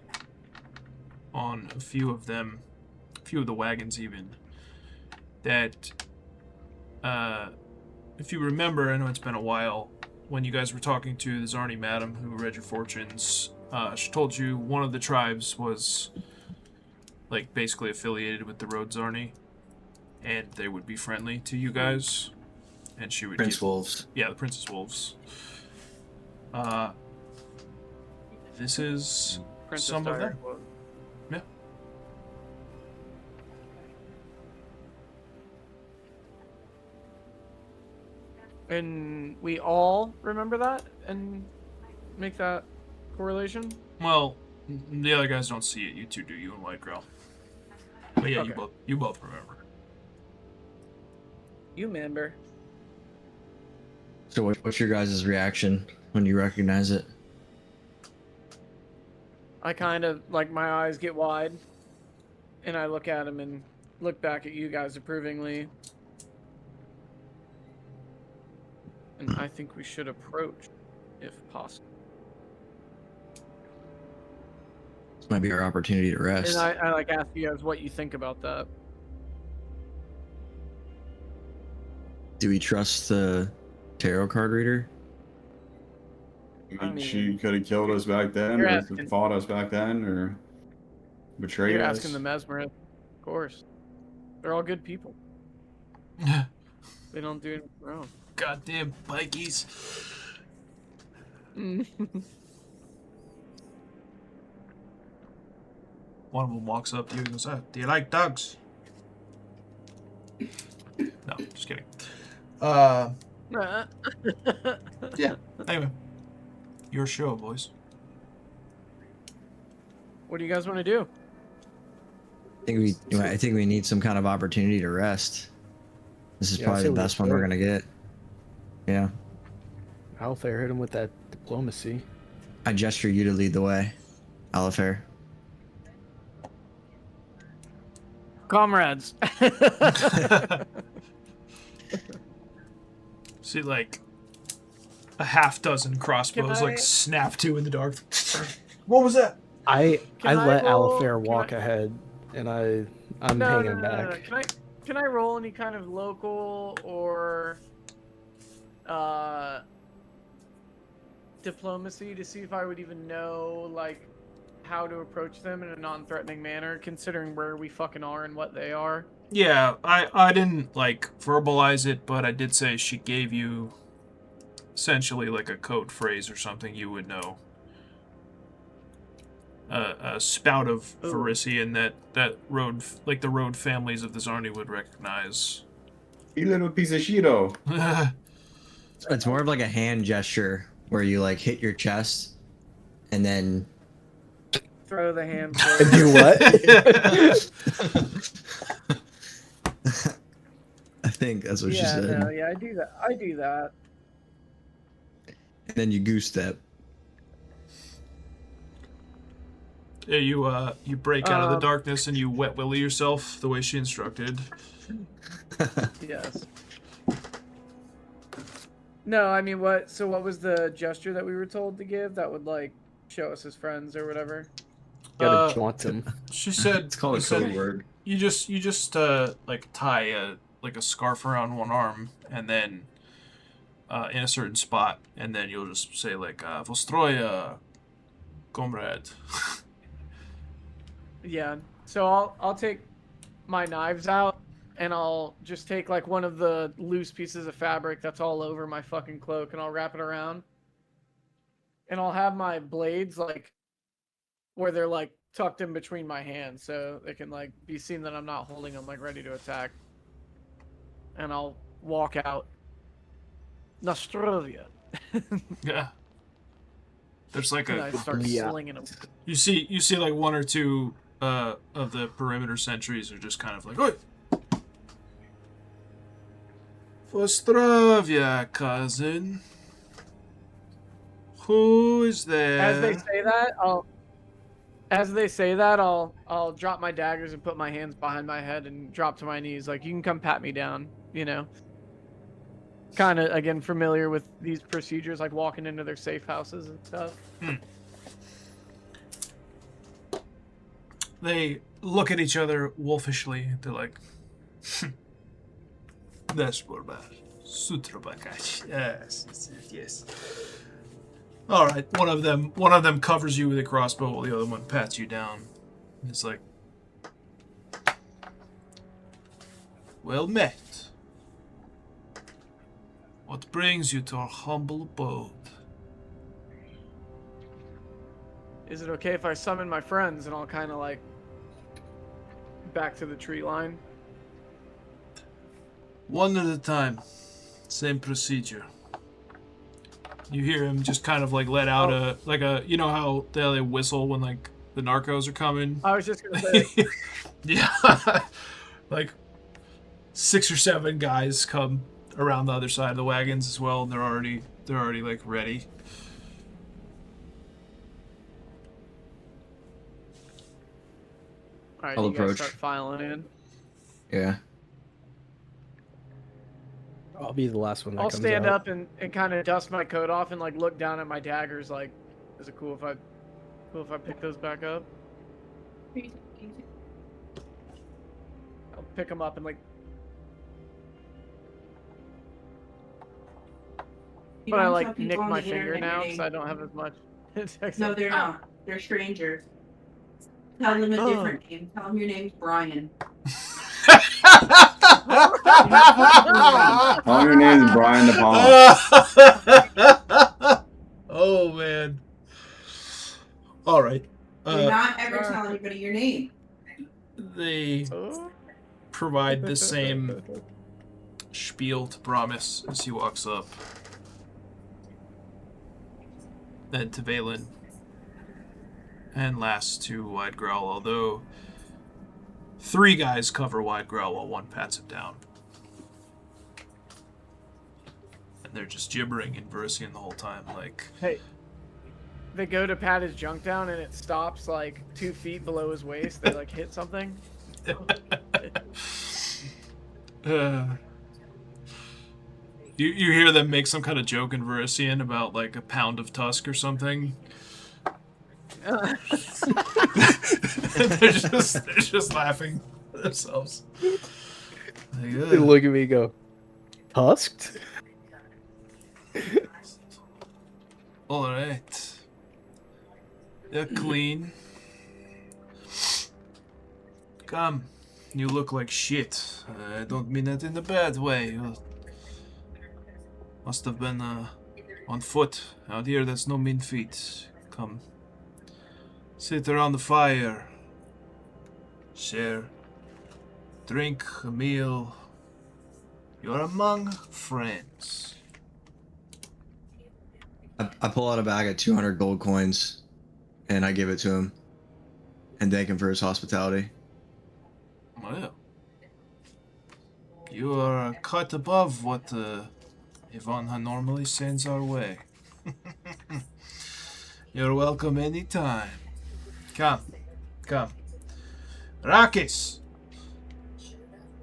on a few of them, a few of the wagons even, that if you remember, I know it's been a while, when you guys were talking to the Zarni madam who read your fortunes, she told you one of the tribes was like basically affiliated with the Road Zarni, and they would be friendly to you guys, and she would Prince Wolves. Yeah, the Princess Wolves. This is Princess some of them. Diary. Yeah. And we all remember that and make that correlation? Well, the other guys don't see it. You two do, you and White Girl. But yeah, Okay. you both remember. You remember. So what's your guys' reaction when you recognize it? I kind of, like, my eyes get wide, and I look at him and look back at you guys approvingly. And I think we should approach, if possible. This might be our opportunity to rest. And I like, ask you guys what you think about that. Do we trust the tarot card reader? I mean, She could have killed us back then, you're or asking- fought us back then, or betrayed You're us. asking the mesmerist, of course. They're all good people. They don't do anything wrong. Goddamn bikies. One of them walks up to you and goes, do you like dogs? No, just kidding. Yeah. Anyway, your show, boys. What do you guys want to do? I think we need some kind of opportunity to rest. This is Yeah, I probably say the we best one we're go. gonna get. Yeah. Alifair hit him with that diplomacy. I gesture you to lead the way, Alifair. Comrades. See, like, a half dozen crossbows, Can I- like, snap to in the dark. What was that? I Can I let roll- Alifair can walk I- ahead, and I'm hanging back. Can I roll any kind of local or diplomacy to see if I would even know like how to approach them in a non-threatening manner, considering where we fucking are and what they are. Yeah, I didn't like verbalize it, but I did say she gave you essentially like a code phrase or something you would know. A spout of Varisian that road like the road families of the Zarni would recognize. You little piece of shito. It's more of like a hand gesture where you like hit your chest and then Throw the hand. Do what? I think that's what she Yeah, said. no, yeah, I do that. I do that. And then you goose step. Yeah, you break out of the darkness and you wet willy yourself the way she instructed. Yes. No, I mean, what? So, what was the gesture that we were told to give that would like show us as friends or whatever? Gotta jaunt him. She said It's called a code word. You just like tie a scarf around one arm and then in a certain spot, and then you'll just say like Vostroya, comrade. Yeah. So I'll take my knives out and I'll just take like one of the loose pieces of fabric that's all over my fucking cloak and I'll wrap it around. And I'll have my blades like where they're like tucked in between my hands so they can like be seen that I'm not holding them like ready to attack. And I'll walk out. Nostrovia. Yeah. There's like And I a start slinging them. you see like one or two of the perimeter sentries are just kind of like, oi! Vostrovia, cousin. Who is there? As they say that, I'll drop my daggers and put my hands behind my head and drop to my knees. Like, you can come pat me down, you know. Kind of, again, familiar with these procedures, like walking into their safe houses and stuff. They look at each other wolfishly. They're like, that's Borbar. Sutrabakash. Yes. All right. One of them covers you with a crossbow, while the other one pats you down. It's like, well met. What brings you to our humble abode? Is it okay if I summon my friends and I'll kind of like back to the tree line? One at a time. Same procedure. You hear him just kind of like let out you know how they whistle when like the narcos are coming? I was just gonna say. Yeah. Like 6 or 7 guys come around the other side of the wagons as well, and they're already like ready. All right, I'll you guys approach. start filing in. Yeah. I'll be the last one that I'll comes stand out. up and kind of dust my coat off and like look down at my daggers. Like, is it cool if I pick those back up? I'll pick them up and like. You But I don't like tell people nick on my the finger internet now your because I name. don't have as much. No, they're not. They're strangers. Tell them a different name. Tell them your name's Brian. Tell your name's Brian De Palma. Oh man. All right. Do not ever tell anybody your name. They provide the same spiel to Promise as he walks up. Then to Valen. And last to Wide Growl, although 3 guys cover Wide Growl while 1 pats him down. And they're just gibbering in Versian the whole time, like... Hey, they go to pat his junk down and it stops like 2 feet below his waist. They like hit something. You hear them make some kind of joke in Versian about like a pound of tusk or something. they're just laughing at themselves. They look at me and go, tusked? Alright. They're clean. Come. You look like shit. I don't mean that in a bad way. You must have been on foot. Out here, that's no mean feat. Come. Sit around the fire. Share. Drink a meal. You're among friends. I pull out a bag of 200 gold coins, and I give it to him, and thank him for his hospitality. Well, you are cut above what Ivana normally sends our way. You're welcome anytime. Come. Rakis!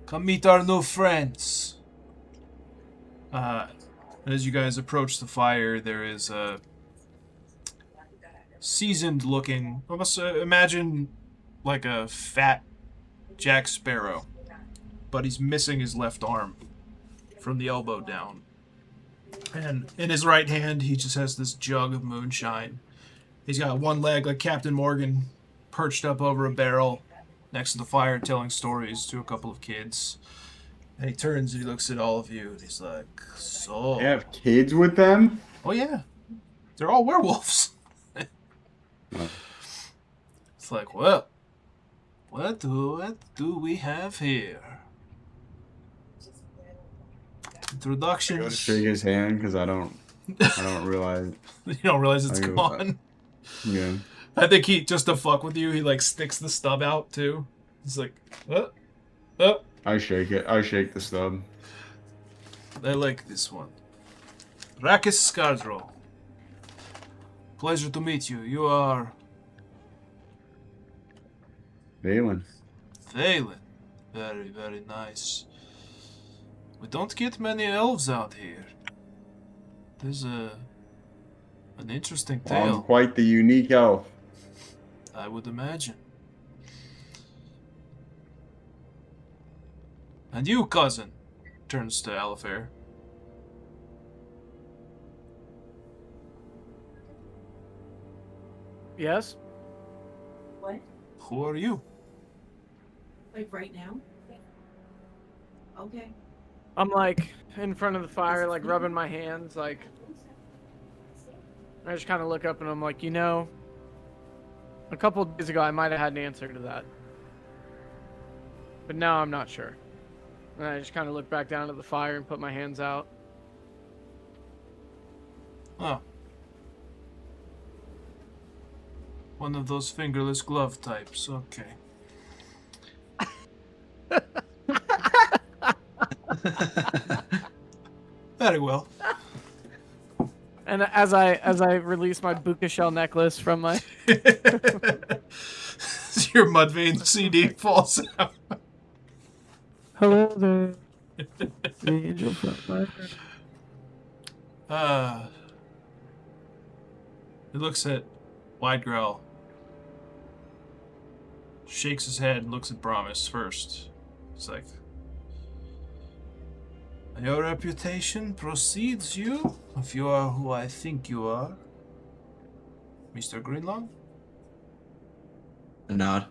Come meet our new friends. As you guys approach the fire, there is a seasoned looking, almost imagine like a fat Jack Sparrow, but he's missing his left arm from the elbow down. And in his right hand, he just has this jug of moonshine. He's got one leg like Captain Morgan, perched up over a barrel next to the fire, telling stories to a couple of kids. And he turns and he looks at all of you, and he's like, so... They have kids with them? Oh, yeah. They're all werewolves. It's like, well, what do we have here? I go to Introductions. shake his hand because I don't realize. You don't realize it's I go, gone. Yeah. I think he, just to fuck with you, he like sticks the stub out too. He's like, oh. I shake it. I shake the stub. I like this one. Rakis Skardro. Pleasure to meet you. You are Valen. Thalen. Very, very nice. We don't get many elves out here. There's an interesting I'm tale, quite the unique elf. I would imagine. And you, cousin, turns to Alifair. Yes? What? Who are you? Like right now? Okay. I'm like in front of the fire, like rubbing my hands, like I just kind of look up and I'm like, you know, a couple of days ago I might have had an answer to that, but now I'm not sure. And I just kind of look back down at the fire and put my hands out. Oh. One of those fingerless glove types, okay. Very well. And as I release my Buka shell necklace from my Your Mudvayne CD falls out. hello there, the angel from my He looks at Wide Growl, shakes his head, and looks at Brahmis first. He's like, your reputation precedes you, if you are who I think you are, Mr. Greenlong. A nod.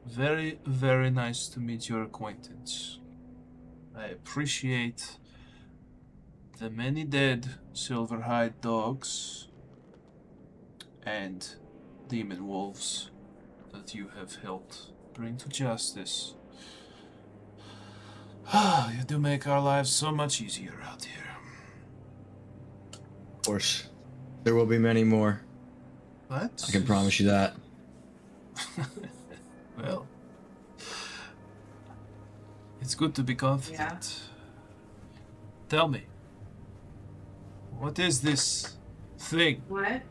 Very, very nice to meet your acquaintance. I appreciate the many dead silverhide dogs and demon wolves that you have helped bring to justice. You do make our lives so much easier out here. Of course. There will be many more. What? I can promise you that. Well, it's good to be confident. Tell me, what is this thing? What?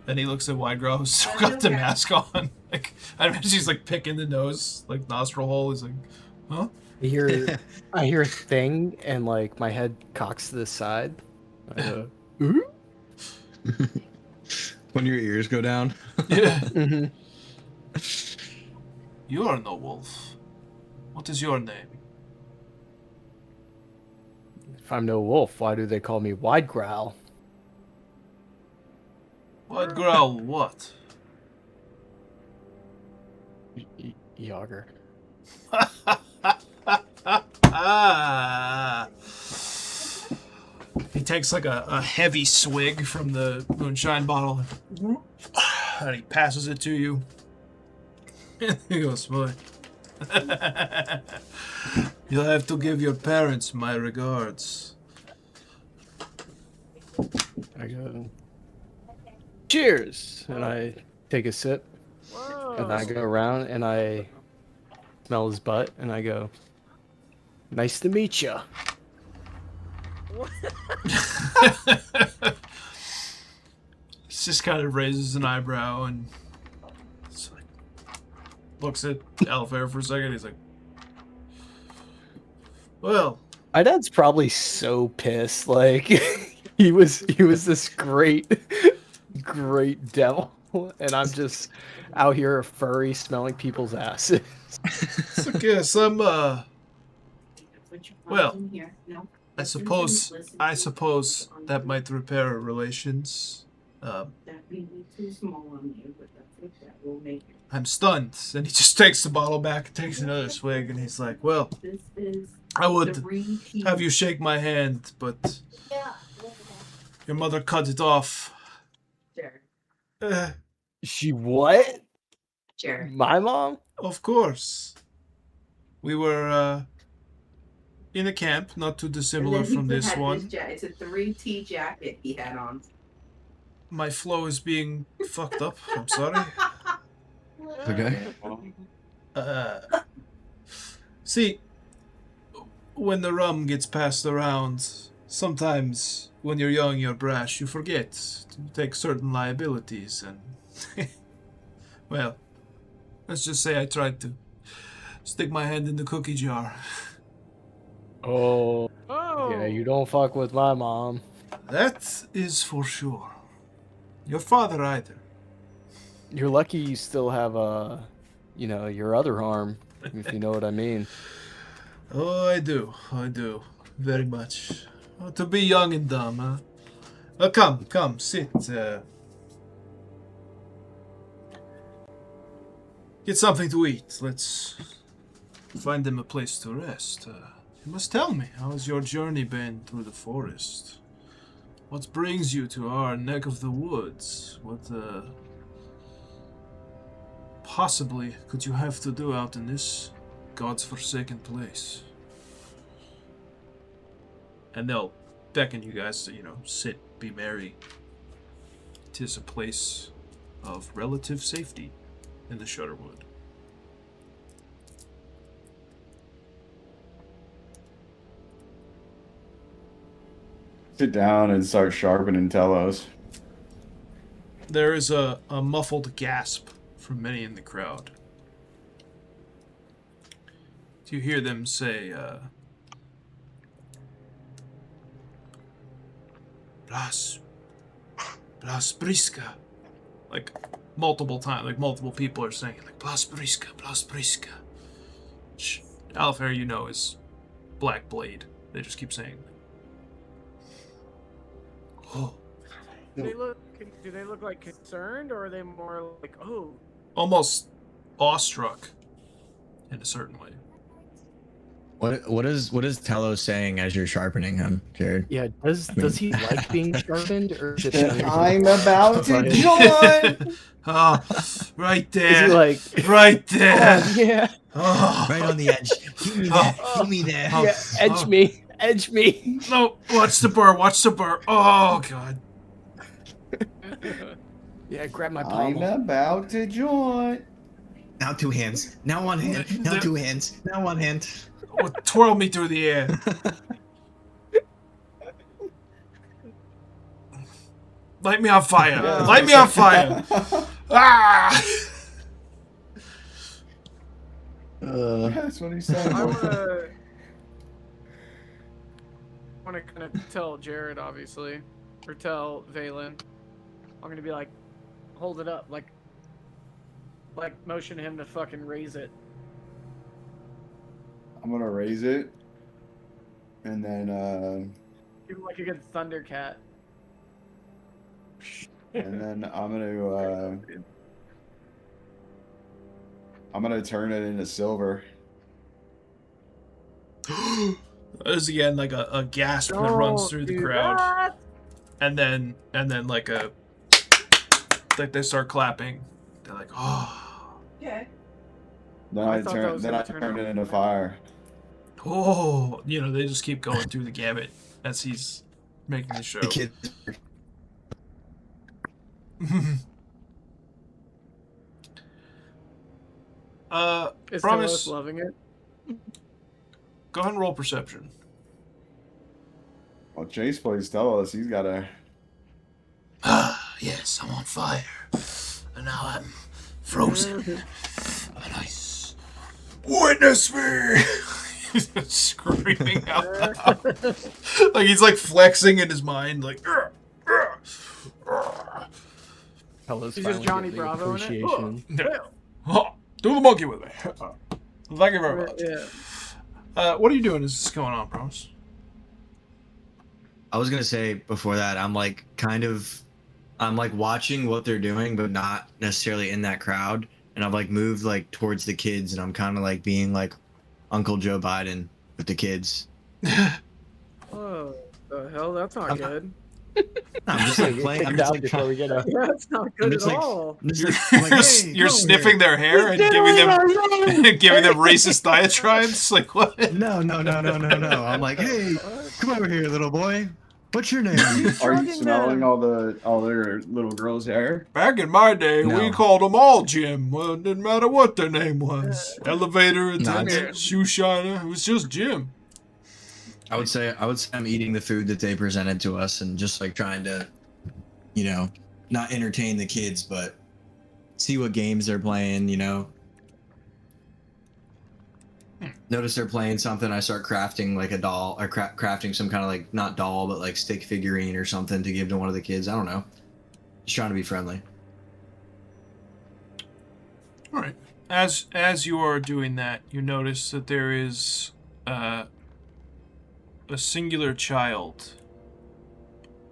And he looks at Widegrow, who's still That's got the okay. mask on. Like, I imagine he's like picking the nose, like nostril hole. He's like, huh? I hear thing, and like my head cocks to the side. I go, ooh. When your ears go down. Yeah. Mhm. You are no wolf. What is your name? If I'm no wolf, why do they call me Wide Growl? White Growl, what? Yager. He takes like a heavy swig from the moonshine bottle and he passes it to you. He goes, "Smooth." You'll have to give your parents my regards. I go, cheers! And I take a sip, and I go around and I smell his butt, and I go, nice to meet ya. He just kind of raises an eyebrow and like, looks at Alfair for a second. He's like, well, My dad's probably so pissed. Like he was this great devil, and I'm just out here a furry smelling people's asses. so guess I'm well, I suppose that might repair relations. I'm stunned, and he just takes the bottle back and takes another swig, and he's like, well, I would have you shake my hand, but your mother cut it off. She what? Sure. My mom? Of course. We were in a camp, not too dissimilar from this one. It's a 3T jacket he had on. My flow is being fucked up. I'm sorry. Okay. See, when the rum gets passed around, sometimes when you're young, you're brash, you forget to take certain liabilities, and well, let's just say I tried to stick my hand in the cookie jar. Oh. Oh. Yeah, you don't fuck with my mom. That is for sure. Your father either. You're lucky you still have your other arm, if you know what I mean. Oh, I do. Very much. Oh, to be young and dumb, huh? Oh, come, sit. Get something to eat. Let's find them a place to rest. You must tell me, how has your journey been through the forest? What brings you to our neck of the woods? What, possibly could you have to do out in this God's forsaken place? And they'll beckon you guys to, sit, be merry. 'Tis a place of relative safety in the Shudderwood. Sit down and start sharpening Telos. There is a muffled gasp from many in the crowd. You hear them say, Blas Briska. Like, multiple times, like multiple people are saying it, like, Blas Briska, Blas Briska. Which, Alfair, is Black Blade. They just keep saying it. Oh. Do they look like concerned, or are they more like, oh? Almost awestruck in a certain way. What is Telos saying as you're sharpening him, Jared? Yeah, does he like being sharpened, or is it I'm about to join. Oh, right there. Is he like right there? Oh, yeah. Oh. Right on the edge. Keep me there. Keep me there. Yeah, edge me. No, watch the burr. Oh, God. Yeah, grab my I'm pommel. about to join. Now two hands. Now one hand. Now two hands. Now one hand. Oh, twirl me through the air. Light me on fire. Yeah. Light me on fire. Ah! That's what he said. I want to kind of tell Jared, obviously, or tell Valen. I'm gonna be like, hold it up, like motion him to fucking raise it. I'm gonna raise it, and then Give him like a good Thundercat. and then I'm gonna turn it into silver. There's again like a gasp that runs through the crowd, and then like they start clapping. They're like, oh, Okay. Then I I thought that turn was then gonna I turn turn out- it into fire. oh, you know, they just keep going through the gamut as he's making the show. The kid. Is Promise. Telos loving it? Go ahead and roll perception. Well, Chase plays tell us he's gotta. Ah, yes, I'm on fire, and now I'm frozen. And ice. Witness me! He's screaming out loud. Like he's like flexing in his mind, like. Telos He's just finally Johnny getting Bravo in it. appreciation. Oh, do the monkey with me. Thank you very much. Yeah. What are you doing? Is this going on, Promise? I was gonna say before that, I'm like watching what they're doing, but not necessarily in that crowd. And I've like moved like towards the kids, and I'm kind of like being like Uncle Joe Biden with the kids. Oh, the hell? That's not good. I'm just like playing. I'm just like before we get a. Yeah, that's not good just at like- all. I'm just like, I'm like, hey, You're come over sniffing their hair and giving them racist diatribes. Like what? here. No. I'm like, hey, come over here, little boy. What's your name? Are you Chugging smelling them. all their little girls' hair? Back in my day, we No. called them all Jim. Well, it didn't matter what their name was. Elevator attendant, it's- shoe shiner. It was just Jim. I would say I'm eating the food that they presented to us and just like trying to, you know, not entertain the kids, but see what games they're playing, you know. Notice they're playing something, I start crafting like a doll, or crafting some kind of like, not doll, but like stick figurine or something to give to one of the kids. I don't know. Just trying to be friendly. All right. As you are doing that, you notice that there is a singular child,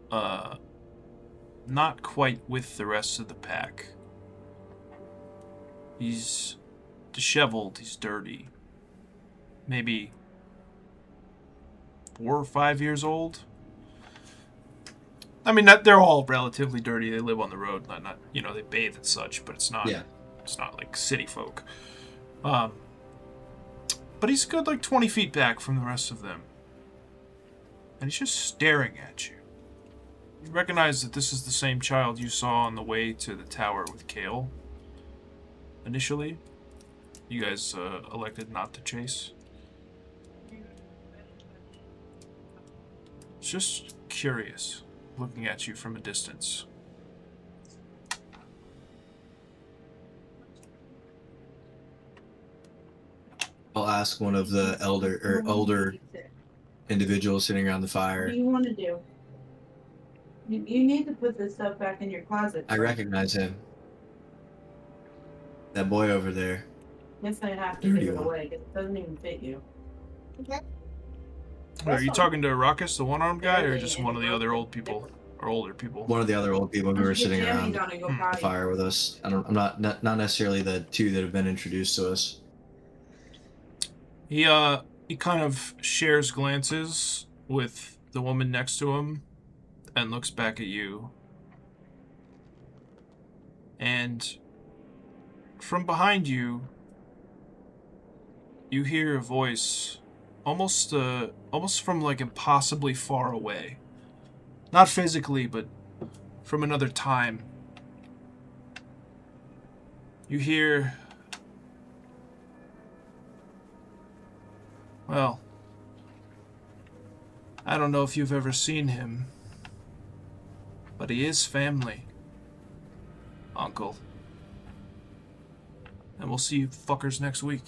not quite with the rest of the pack. He's disheveled. He's dirty. Maybe 4 or 5 years old. I mean, they're all relatively dirty. They live on the road. Not you know, they bathe and such, but it's not. Yeah. It's not like city folk. But he's a good like 20 feet back from the rest of them. And he's just staring at you. You recognize that this is the same child you saw on the way to the tower with Kale. Initially. You guys elected not to chase. It's just curious, looking at you from a distance. I'll ask one of the older individuals sitting around the What fire. do you want to do? You need to put this stuff back in your closet. I recognize him. That boy over there. Yes, I have to Dirty give it one. away because it doesn't even fit you. Are you talking to Ruckus, the one-armed guy, or just one of the other old people or older people? One of the other old people who were sitting around the the fire with us. I'm not necessarily the two that have been introduced to us. He kind of shares glances with the woman next to him and looks back at you. And from behind you, you hear a voice almost from like impossibly far away. Not physically, but from another time. You hear, well, I don't know if you've ever seen him, but he is family, Uncle. And we'll see you fuckers next week.